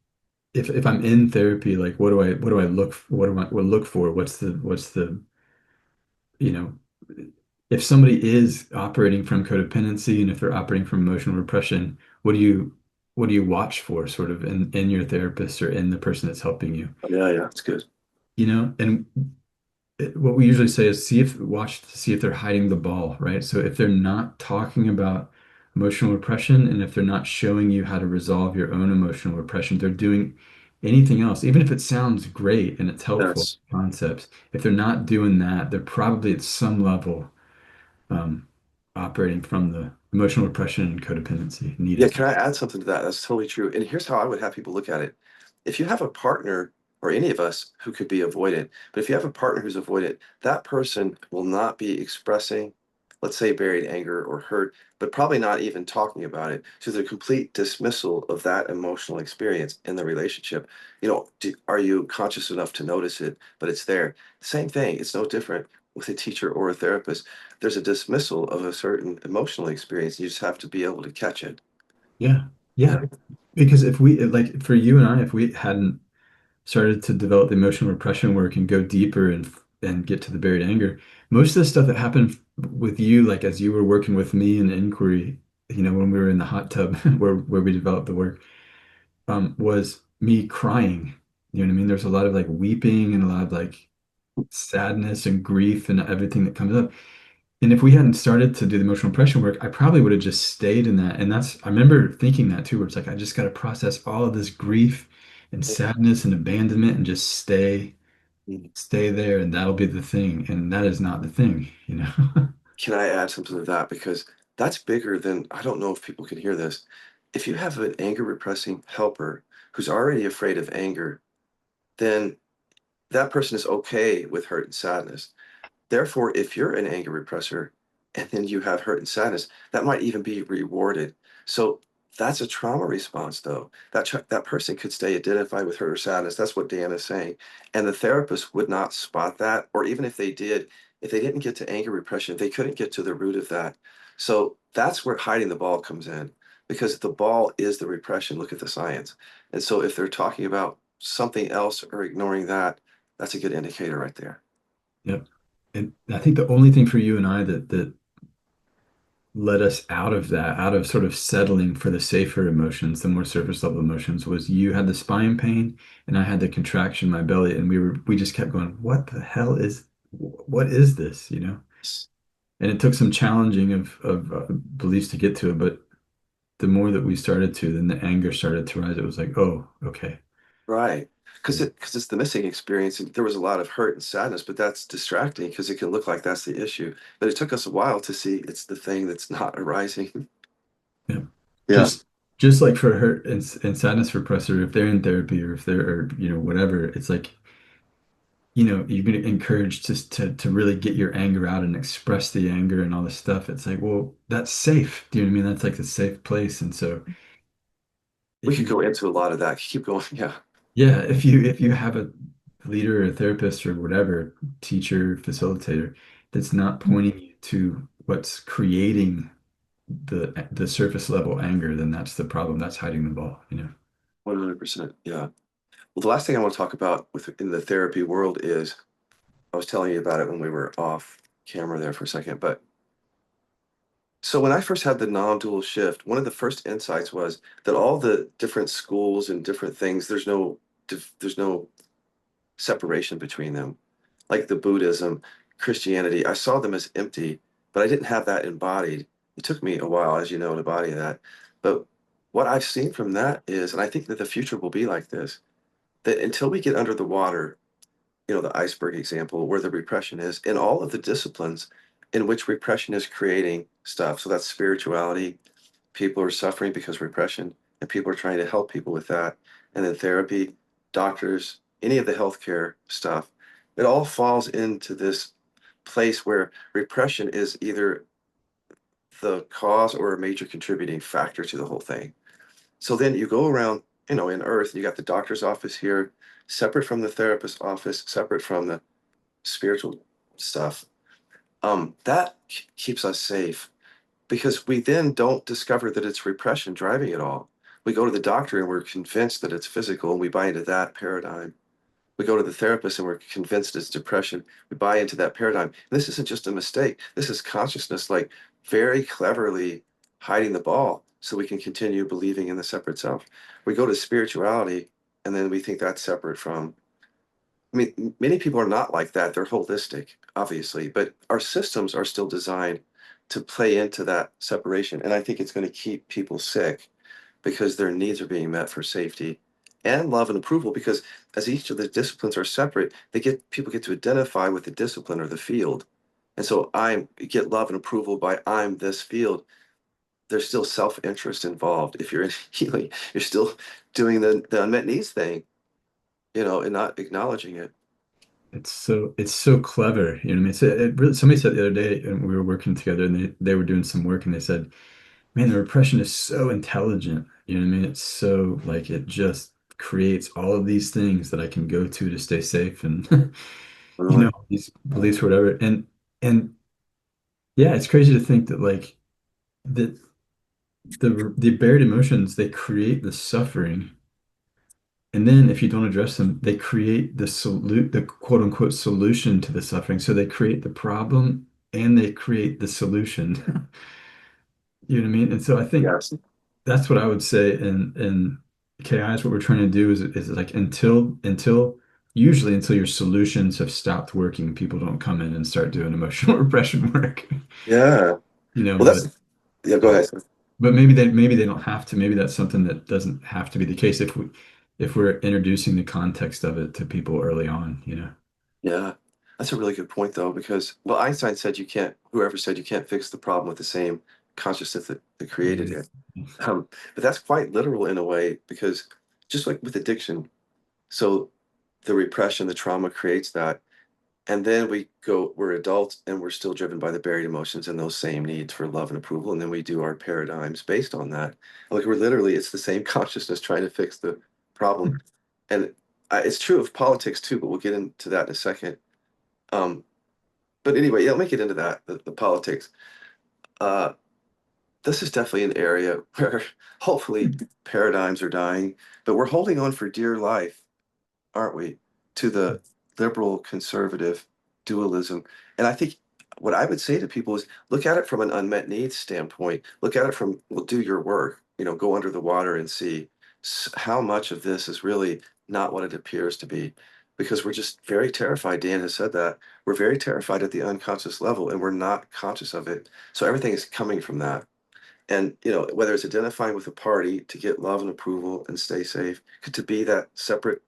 if I'm in therapy, like what do I look for? What's the, you know, if somebody is operating from codependency and if they're operating from emotional repression, what do you watch for sort of in your therapist or in the person that's helping you? Yeah, yeah, it's good. And what we usually say is watch to see if they're hiding the ball, right? So if they're not talking about emotional repression and if they're not showing you how to resolve your own emotional repression, they're doing anything else, even if it sounds great and it's helpful Yes. concepts. If they're not doing that, they're probably at some level um, operating from the emotional repression and codependency, need Yeah, of can I add something to that? That's totally true. And here's how I would have people look at it. If you have a partner or any of us who could be avoidant, but if you have a partner who's avoidant, that person will not be expressing, let's say, buried anger or hurt, but probably not even talking about it. So the complete dismissal of that emotional experience in the relationship. Are you conscious enough to notice it, but it's there? Same thing. It's no different with a teacher or a therapist. There's a dismissal of a certain emotional experience. You just have to be able to catch it. Yeah, Yeah. yeah. Because if we like for you and I, if we hadn't started to develop the emotional repression work and go deeper and get to the buried anger, most of the stuff that happened with you, like as you were working with me in inquiry, when we were in the hot tub where we developed the work, was me crying. You know what I mean? There's a lot of like weeping and a lot of like sadness and grief and everything that comes up. And if we hadn't started to do the emotional impression work, I probably would have just stayed in that. And I remember thinking that too, where it's like, I just got to process all of this grief and sadness and abandonment and just stay there. And that'll be the thing. And that is not the thing. Can I add something to that? Because that's bigger than, I don't know if people can hear this. If you have an anger repressing helper who's already afraid of anger, then that person is okay with hurt and sadness. Therefore, if you're an anger repressor and then you have hurt and sadness, that might even be rewarded. So that's a trauma response, though. That person could stay identified with hurt or sadness. That's what Dan is saying. And the therapist would not spot that, or even if they did, if they didn't get to anger repression, they couldn't get to the root of that. So that's where hiding the ball comes in, because the ball is the repression. Look at the science. And so if they're talking about something else or ignoring that, that's a good indicator right there. Yep. And I think the only thing for you and I that led us out of that, out of sort of settling for the safer emotions, the more surface level emotions, was you had the spine pain and I had the contraction in my belly, and we just kept going, what is this, And it took some challenging of beliefs to get to it, but the more that we started to, then the anger started to rise. It was like, oh, okay. Right. Because Yeah. it's the missing experience. And there was a lot of hurt and sadness, but that's distracting because it can look like that's the issue. But it took us a while to see it's the thing that's not arising. Yeah. Yeah. Just like for hurt and sadness repressor, if they're in therapy or if they're, or, whatever, it's like, you're going to encourage to really get your anger out and express the anger and all this stuff. It's like, well, that's safe. Do you know what I mean? That's like a safe place. And so We if could you, go into a lot of that. Keep going. Yeah. yeah, if you have a leader or a therapist or whatever, teacher, facilitator, that's not pointing you to what's creating the surface level anger, then that's the problem. That's hiding the ball. 100%. Yeah. Well, the last thing I want to talk about in the therapy world is I was telling you about it when we were off camera there for a second. But so when I first had the non-dual shift, one of the first insights was that all the different schools and different things, there's no separation between them. Like the Buddhism, Christianity, I saw them as empty, but I didn't have that embodied. It took me a while, as you know, to embody that. But what I've seen from that is, and I think that the future will be like this, that until we get under the water, the iceberg example, where the repression is, in all of the disciplines in which repression is creating stuff. So that's spirituality. People are suffering because of repression, and people are trying to help people with that. And then therapy, doctors, any of the healthcare stuff, it all falls into this place where repression is either the cause or a major contributing factor to the whole thing. So then you go around, in Earth, you got the doctor's office here, separate from the therapist's office, separate from the spiritual stuff. That keeps us safe because we then don't discover that it's repression driving it all. We go to the doctor and we're convinced that it's physical and we buy into that paradigm. We go to the therapist and we're convinced it's depression. We buy into that paradigm. And this isn't just a mistake. This is consciousness, like very cleverly hiding the ball so we can continue believing in the separate self. We go to spirituality and then we think that's separate from. I mean, many people are not like that. They're holistic, obviously, but our systems are still designed to play into that separation. And I think it's going to keep people sick because their needs are being met for safety and love and approval. Because as each of the disciplines are separate, they get people get to identify with the discipline or the field. And so I get love and approval by I'm this field. There's still self-interest involved. If you're in healing, you're still doing the unmet needs thing, and not acknowledging it. It's so clever. You know what I mean? It really, somebody said the other day, and we were working together, and they were doing some work, and they said, "Man, the repression is so intelligent." You know what I mean? It's so like it just creates all of these things that I can go to stay safe, and Really. these beliefs or whatever. And yeah, it's crazy to think that like that the buried emotions they create the suffering. And then if you don't address them, they create the quote unquote solution to the suffering. So they create the problem and they create the solution. You know what I mean? And so I think Yes. that's what I would say in KI is what we're trying to do is like until usually until your solutions have stopped working, people don't come in and start doing emotional repression work. Yeah. You know, Well, but yeah, go uh, ahead. but maybe they don't have to. Maybe that's something that doesn't have to be the case if we're introducing the context of it to people early on, you know. Yeah. That's a really good point, though, because, well, Einstein said whoever said you can't fix the problem with the same consciousness that created Yeah. it. But that's quite literal in a way, because just like with addiction, so the repression, the trauma creates that. And then we're adults and we're still driven by the buried emotions and those same needs for love and approval. And then we do our paradigms based on that. Like it's the same consciousness trying to fix the problem. And it's true of politics too, but we'll get into that in a second. Um, but anyway, yeah, let me get into that, the politics. Uh, this is definitely an area where hopefully paradigms are dying, but we're holding on for dear life, aren't we, to the liberal conservative dualism. And I think what I would say to people is look at it from an unmet needs standpoint. Look at it from, well, do your work, go under the water and see how much of this is really not what it appears to be. Because we're just very terrified. Dan has said that. We're very terrified at the unconscious level and we're not conscious of it. So everything is coming from that. And, whether it's identifying with a party to get love and approval and stay safe, to be that separate,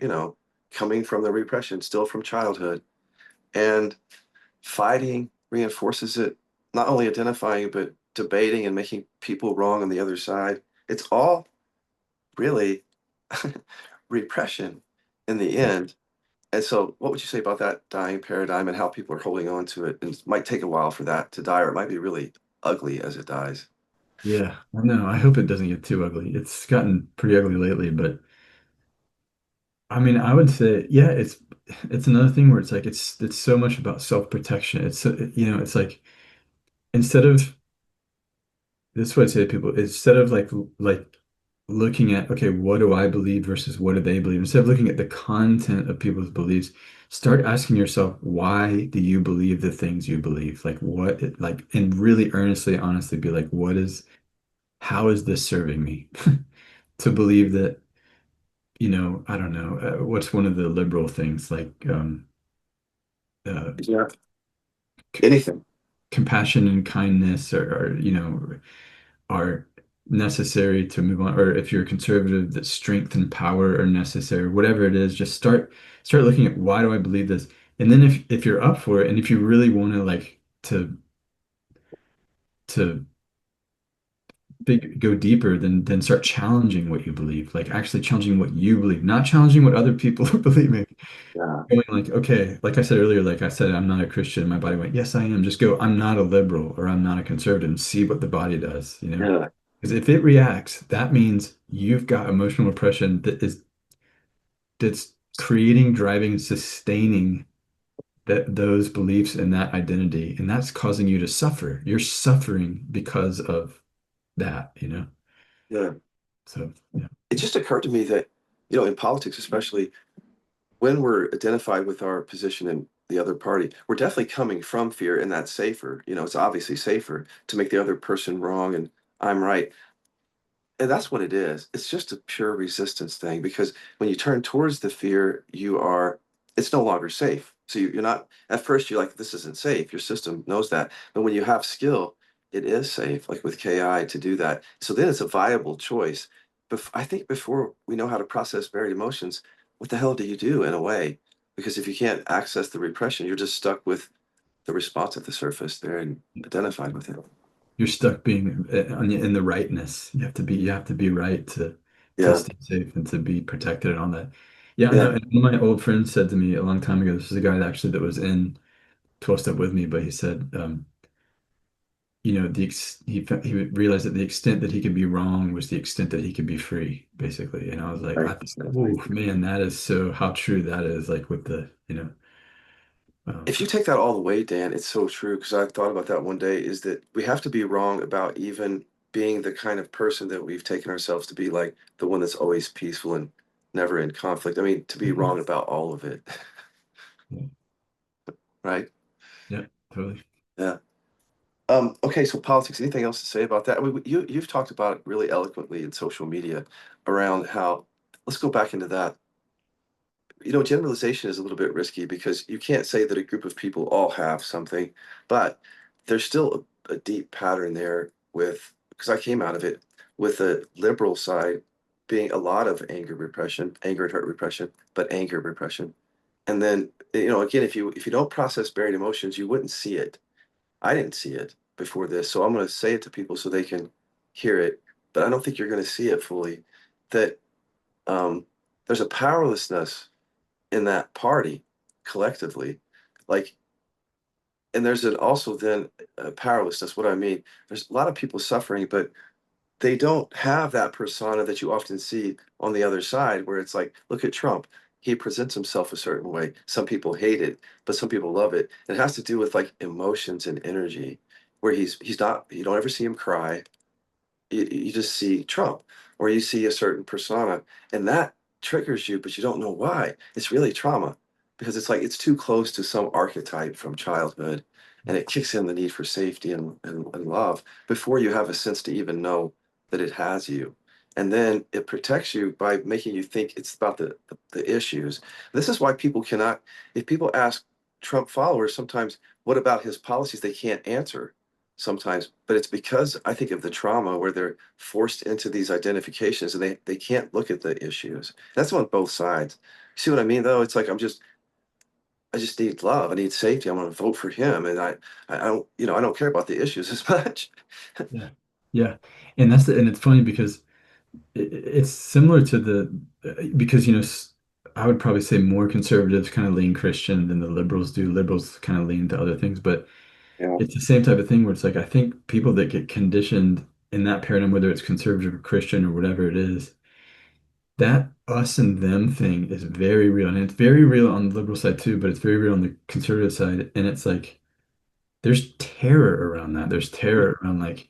you know, coming from the repression, still from childhood. And fighting reinforces it, not only identifying, but debating and making people wrong on the other side. It's all really repression in the end. And so, what would you say about that dying paradigm and how people are holding on to it? And it might take a while for that to die, or it might be really ugly as it dies. Yeah, I know. I hope it doesn't get too ugly. It's gotten pretty ugly lately, but I mean, I would say, yeah, it's another thing where it's like it's so much about self-protection. It's like instead of this is what I say to people, instead of like looking at, okay, what do I believe versus what do they believe? Instead of looking at the content of people's beliefs, start asking yourself, why do you believe the things you believe? Like and really earnestly, honestly be like, how is this serving me? To believe that, I don't know, what's one of the liberal things like uh, Yeah. c- Anything. compassion and kindness are necessary to move on, or if you're a conservative, that strength and power are necessary, whatever it is, just start looking at why do I believe this? And then if you're up for it, and if you really want to like to go deeper, then start challenging what you believe, like actually challenging what you believe, not challenging what other people are believing. Yeah. Going like, okay, like I said earlier, like I said, I'm not a Christian. My body went, yes, I am. Just go, I'm not a liberal or I'm not a conservative and see what the body does, you know? Yeah. Because if it reacts, that means you've got emotional repression that's creating, driving, sustaining that those beliefs and that identity, and that's causing you to suffer. You're suffering because of that, you know? Yeah. So, yeah. It just occurred to me that, you know, in politics, especially when we're identified with our position in the other party, we're definitely coming from fear, and that's safer. You know, it's obviously safer to make the other person wrong and I'm right. And that's what it is. It's just a pure resistance thing because when you turn towards the fear, it's no longer safe. So you're not, at first, you're like, this isn't safe. Your system knows that. But when you have skill, it is safe, like with KI to do that. So then it's a viable choice. But I think before we know how to process buried emotions, what the hell do you do in a way? Because if you can't access the repression, you're just stuck with the response at the surface there and identified with it. You're stuck being in the rightness. You have to be right to Yeah. stay safe and to be protected and all that. Yeah, I know. Yeah. And one of my old friends said to me a long time ago, this is a guy that actually that was in 12 step with me, but he said, you know, he would realize that the extent that he could be wrong was the extent that he could be free, basically. And I was like, Right. I thought, oh man, that is so how true that is. Like with the, you know, If um, you take that all the way, Dan, it's so true because I thought about that one day is that we have to be wrong about even being the kind of person that we've taken ourselves to be, like the one that's always peaceful and never in conflict. I mean, to be wrong about all of it, yeah, right? yeah, totally. Yeah. Okay, so politics, anything else to say about that? I mean, you've talked about it really eloquently in social media around how, let's go back into that. You know, generalization is a little bit risky because you can't say that a group of people all have something, but there's still a deep pattern there with, because I came out of it with the liberal side being a lot of anger repression, anger and hurt repression, but anger repression. And then, you know, again, if you don't process buried emotions, you wouldn't see it. I didn't see it before this, so I'm going to say it to people so they can hear it, but I don't think you're going to see it fully. That um, there's a powerlessness in that party collectively. Like, and there's also then powerlessness. What do I mean? There's a lot of people suffering, but they don't have that persona that you often see on the other side, where it's like, look at Trump. He presents himself a certain way. Some people hate it, but some people love it. It has to do with like emotions and energy, where he's not. You don't ever see him cry. You just see Trump or you see a certain persona and that triggers you, but you don't know why. It's really trauma because it's like it's too close to some archetype from childhood and it kicks in the need for safety and love before you have a sense to even know that it has you. And then it protects you by making you think it's about the issues. This is why people cannot, if people ask Trump followers sometimes, what about his policies? They can't answer sometimes, but it's because I think of the trauma where they're forced into these identifications and they can't look at the issues. That's on both sides. You see what I mean, though? It's like I just need love. I need safety. I want to vote for him, and I don't I don't care about the issues as much. Yeah. Yeah. And and it's funny because it's similar to because, you know, I would probably say more conservatives kind of lean Christian than the liberals do. Liberals kind of lean to other things, but Yeah, it's the same type of thing where it's like, I think people that get conditioned in that paradigm, whether it's conservative or Christian or whatever it is, that us and them thing is very real. And it's very real on the liberal side too, but it's very real on the conservative side. And it's like, there's terror around that. There's terror around like,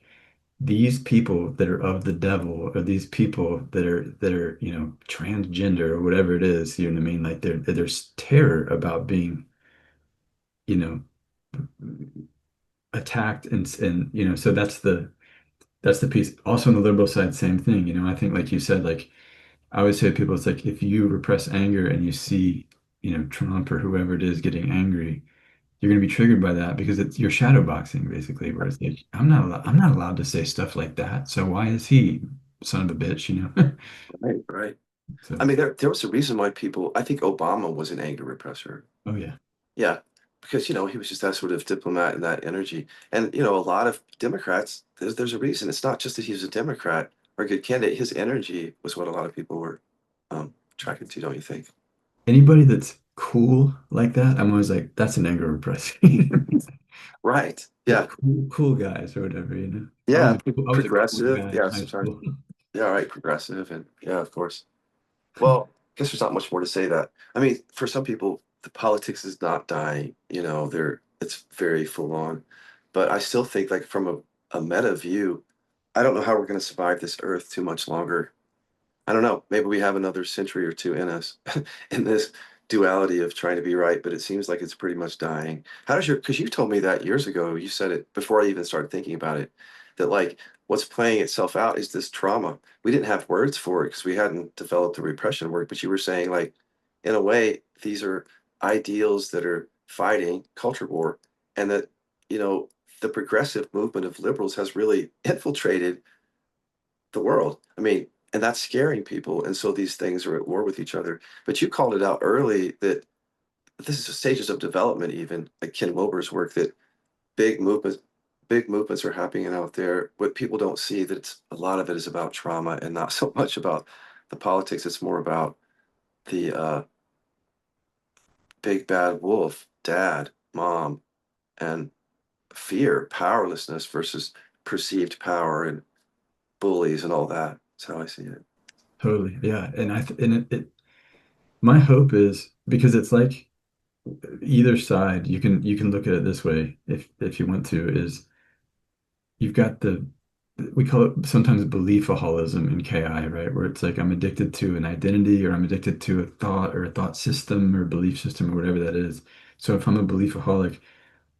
these people that are of the devil or these people that are you know transgender or whatever it is, you know what I mean, like there's terror about being, you know, attacked and you know, so that's the piece. Also on the liberal side, same thing, you know. I think like you said, like I always say to people, it's like if you repress anger and you see, you know, Trump or whoever it is getting angry, you're going to be triggered by that because it's you're shadow boxing basically, where it's like I'm not allowed to say stuff like that. So why is he son of a bitch, you know? right, right. I So, mean, there was a reason why people. I think Obama was an anger repressor. oh yeah. Yeah, because he was just that sort of diplomat and that energy. And a lot of Democrats, there's a reason. It's not just that he was a Democrat or a good candidate. His energy was what a lot of people were attracted to, don't you think? Anybody that's cool like that, I'm always like, that's an anger repressing. Right. Like Yeah. cool guys or whatever, you know. Yeah. I was a cool Progressive. guy in Yeah. high Sorry. school. Yeah. Right. Progressive. And yeah, of course. Well, I guess there's not much more to say that. I mean, for some people, the politics is not dying, it's very full on. But I still think like from a meta view, I don't know how we're going to survive this earth too much longer. I don't know. Maybe we have another century or two in us in this duality of trying to be right, but it seems like it's pretty much dying. How does because you told me that years ago, you said it before I even started thinking about it, that like what's playing itself out is this trauma. We didn't have words for it because we hadn't developed the repression word, but you were saying like, in a way, these are ideals that are fighting culture war, and that, you know, the progressive movement of liberals has really infiltrated the world. I mean, and that's scaring people. And so these things are at war with each other. But you called it out early that this is the stages of development, even like Ken Wilber's work, that big movements, big movements are happening out there. What people don't see that a lot of it is about trauma and not so much about the politics. It's more about the big bad wolf, dad, mom, and fear, powerlessness versus perceived power and bullies and all that. That's how I see it. Totally. Yeah. And my hope is because it's like either side, you can look at it this way if you want to, is you've got we call it sometimes beliefaholism in KI, right? Where it's like I'm addicted to an identity or I'm addicted to a thought or a thought system or belief system or whatever that is. So if I'm a beliefaholic,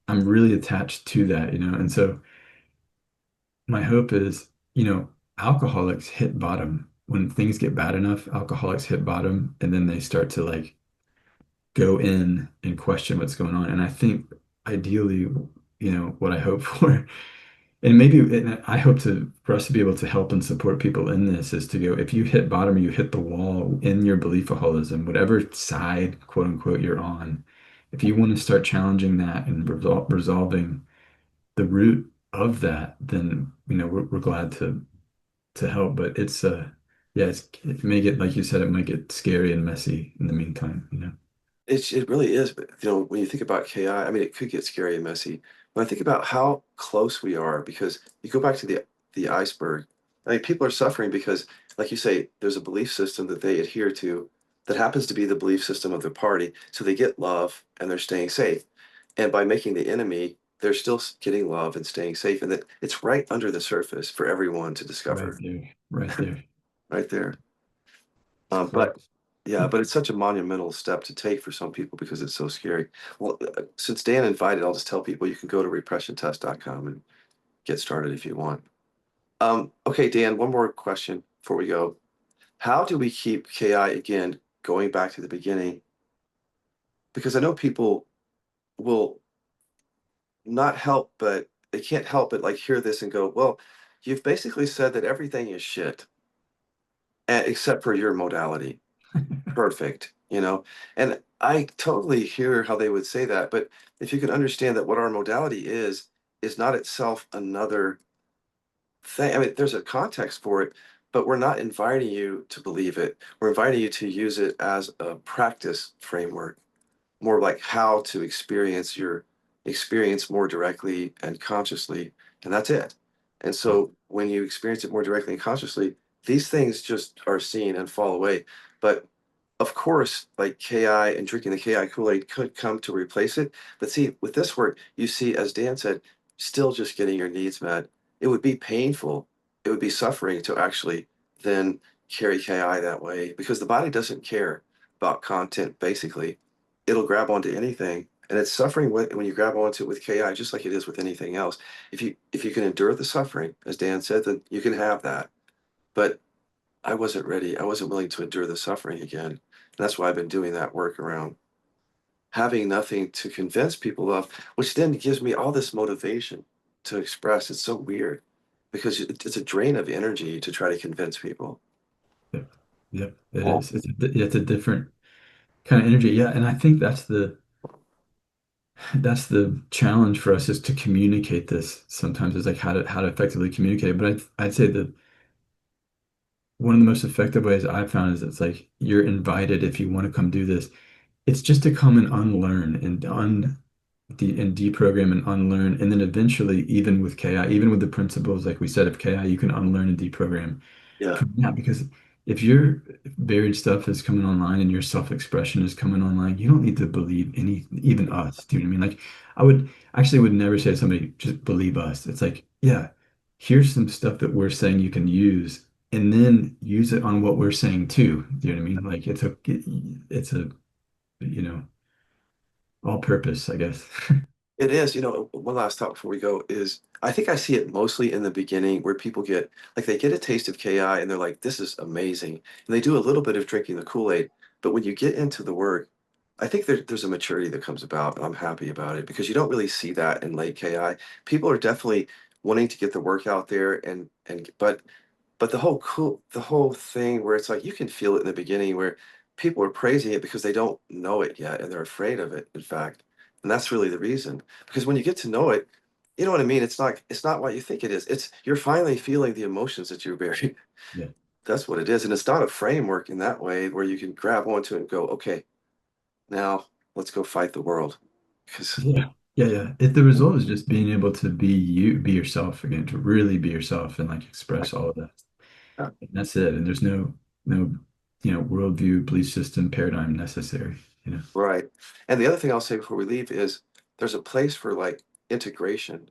I'm really attached to that, And so my hope is, alcoholics hit bottom. When things get bad enough, alcoholics hit bottom and then they start to like go in and question what's going on. And I think ideally, what I hope for, and maybe and I hope for us to be able to help and support people in this is to go, if you hit bottom or you hit the wall in your beliefholism, whatever side, quote unquote, you're on, if you want to start challenging that and resolving the root of that, then we're glad to help. But yeah, it may get, like you said, it might get scary and messy in the meantime. It really is, but when you think about KI, I mean, it could get scary and messy. When I think about how close we are, because you go back to the iceberg, I mean, people are suffering because, like you say, there's a belief system that they adhere to that happens to be the belief system of their party. So they get love and they're staying safe. And by making the enemy, they're still getting love and staying safe. And that it's right under the surface for everyone to Right discover, there, right there. right there. Yeah. But yeah, but it's such a monumental step to take for some people because it's so scary. Well, since Dan invited, I'll just tell people you can go to repressiontest.com and get started if you want. Okay, Dan, one more question before we go. How do we keep KI again going back to the beginning? Because I know people will not help, but they can't help but like hear this and go, well, you've basically said that everything is shit, except for your modality. Perfect, And I totally hear how they would say that, but if you can understand that what our modality is not itself another thing. I mean, there's a context for it, but we're not inviting you to believe it. We're inviting you to use it as a practice framework, more like how to experience your experience more directly and consciously, and that's it. And Yeah. so when you experience it more directly and consciously, these things just are seen and fall away. But of course, like KI and drinking the KI Kool-Aid could come to replace it. But see, with this work, you see, as Dan said, still just getting your needs met. It would be painful. It would be suffering to actually then carry KI that way because the body doesn't care about content, basically. It'll grab onto anything. And it's suffering when you grab onto it with KI, just like it is with anything else. If you can endure the suffering, as Dan said, then you can have that. But I wasn't ready. I wasn't willing to endure the suffering again. And that's why I've been doing that work around having nothing to convince people of, which then gives me all this motivation to express. It's so weird because it's a drain of energy to try to convince people. Yep. Yep. It Well, is. It's a different kind of energy. Yeah. And I think that's the challenge for us is to communicate this sometimes is like how to effectively communicate. But I'd say that one of the most effective ways I've found is it's like you're invited if you want to come do this. It's just to come and unlearn and deprogram and unlearn. And then eventually, even with KI, even with the principles, like we said, of KI, you can unlearn and deprogram yeah, from that because if your buried stuff is coming online and your self-expression is coming online, you don't need to believe any, even us. Do you know what I mean? Like, I would actually would never say to somebody, just believe us. It's like, yeah, here's some stuff that we're saying you can use, and then use it on what we're saying too. Do you know what I mean? Like, it's a, you know, all purpose, I guess. It is, one last thought before we go is I think I see it mostly in the beginning where people get like they get a taste of KI and they're like, this is amazing. And they do a little bit of drinking the Kool-Aid. But when you get into the work, I think there's a maturity that comes about, and I'm happy about it because you don't really see that in late KI. People are definitely wanting to get the work out there and but the whole thing where it's like you can feel it in the beginning where people are praising it because they don't know it yet and they're afraid of it, in fact. And that's really the reason. Because when you get to know it, you know what I mean? It's not what you think it is. It's you're finally feeling the emotions that you're buried. Yeah. That's what it is. And it's not a framework in that way where you can grab onto it and go, okay, now let's go fight the world. Because Yeah. Yeah, yeah. If the result is just being able to be you, be yourself again, to really be yourself and like express all of that. And that's it. And there's no, worldview, belief system, paradigm necessary, you know. right. And the other thing I'll say before we leave is there's a place for like integration.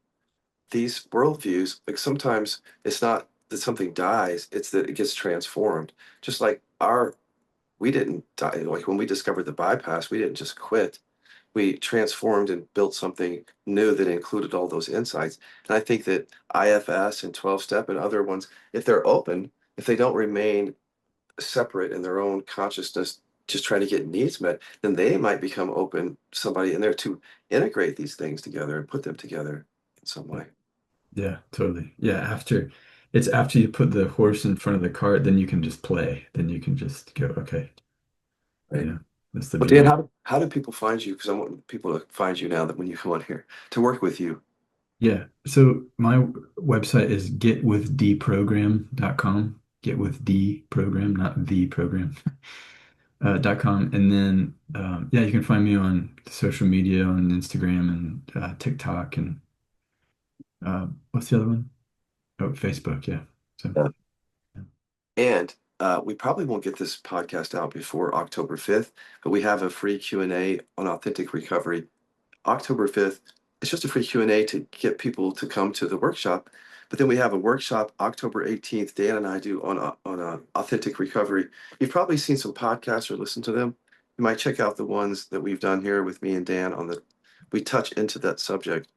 These worldviews, like sometimes it's not that something dies, it's that it gets transformed. Just like we didn't die. Like when we discovered the bypass, we didn't just quit. We transformed and built something new that included all those insights. And I think that IFS and 12 step and other ones, if they're open, if they don't remain separate in their own consciousness, just trying to get needs met, then they might become open, somebody in there to integrate these things together and put them together in some way. Yeah, totally. Yeah, after you put the horse in front of the cart, then you can just play. Then you can just go, okay, Right. that's the Well, Dan, beauty. how do people find you? Because I want people to find you now that when you come on here to work with you. Yeah. So my website is getwithdeprogram.com. Get with D program, not the program. .com. And then yeah, you can find me on social media on Instagram and TikTok and what's the other one? Oh, Facebook, yeah. So Yeah. yeah. And we probably won't get this podcast out before October 5th, but we have a free Q&A on authentic recovery October 5th. It's just a free Q&A to get people to come to the workshop. But then we have a workshop October 18th. Dan and I do on authentic recovery. You've probably seen some podcasts or listened to them. You might check out the ones that we've done here with me and Dan on the we touch into that subject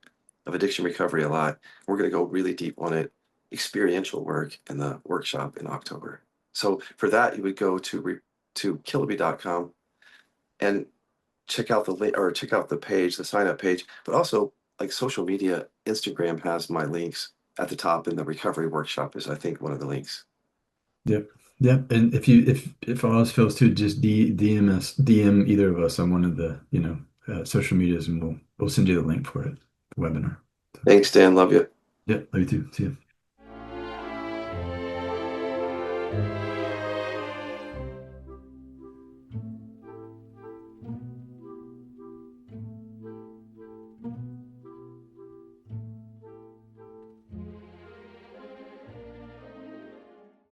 of addiction recovery a lot. We're going to go really deep on it, experiential work in the workshop in October. So for that, you would go to killaby.com and check out the link or check out the page, the sign up page, but also like social media, Instagram has my links at the top, and the recovery workshop is, I think, one of the links. Yep. Yep. And if all else fails too, just DM us, DM either of us on one of the, social medias and we'll send you the link for it, the webinar. So, Thanks, Dan. Love you. yeah, love you too. See you.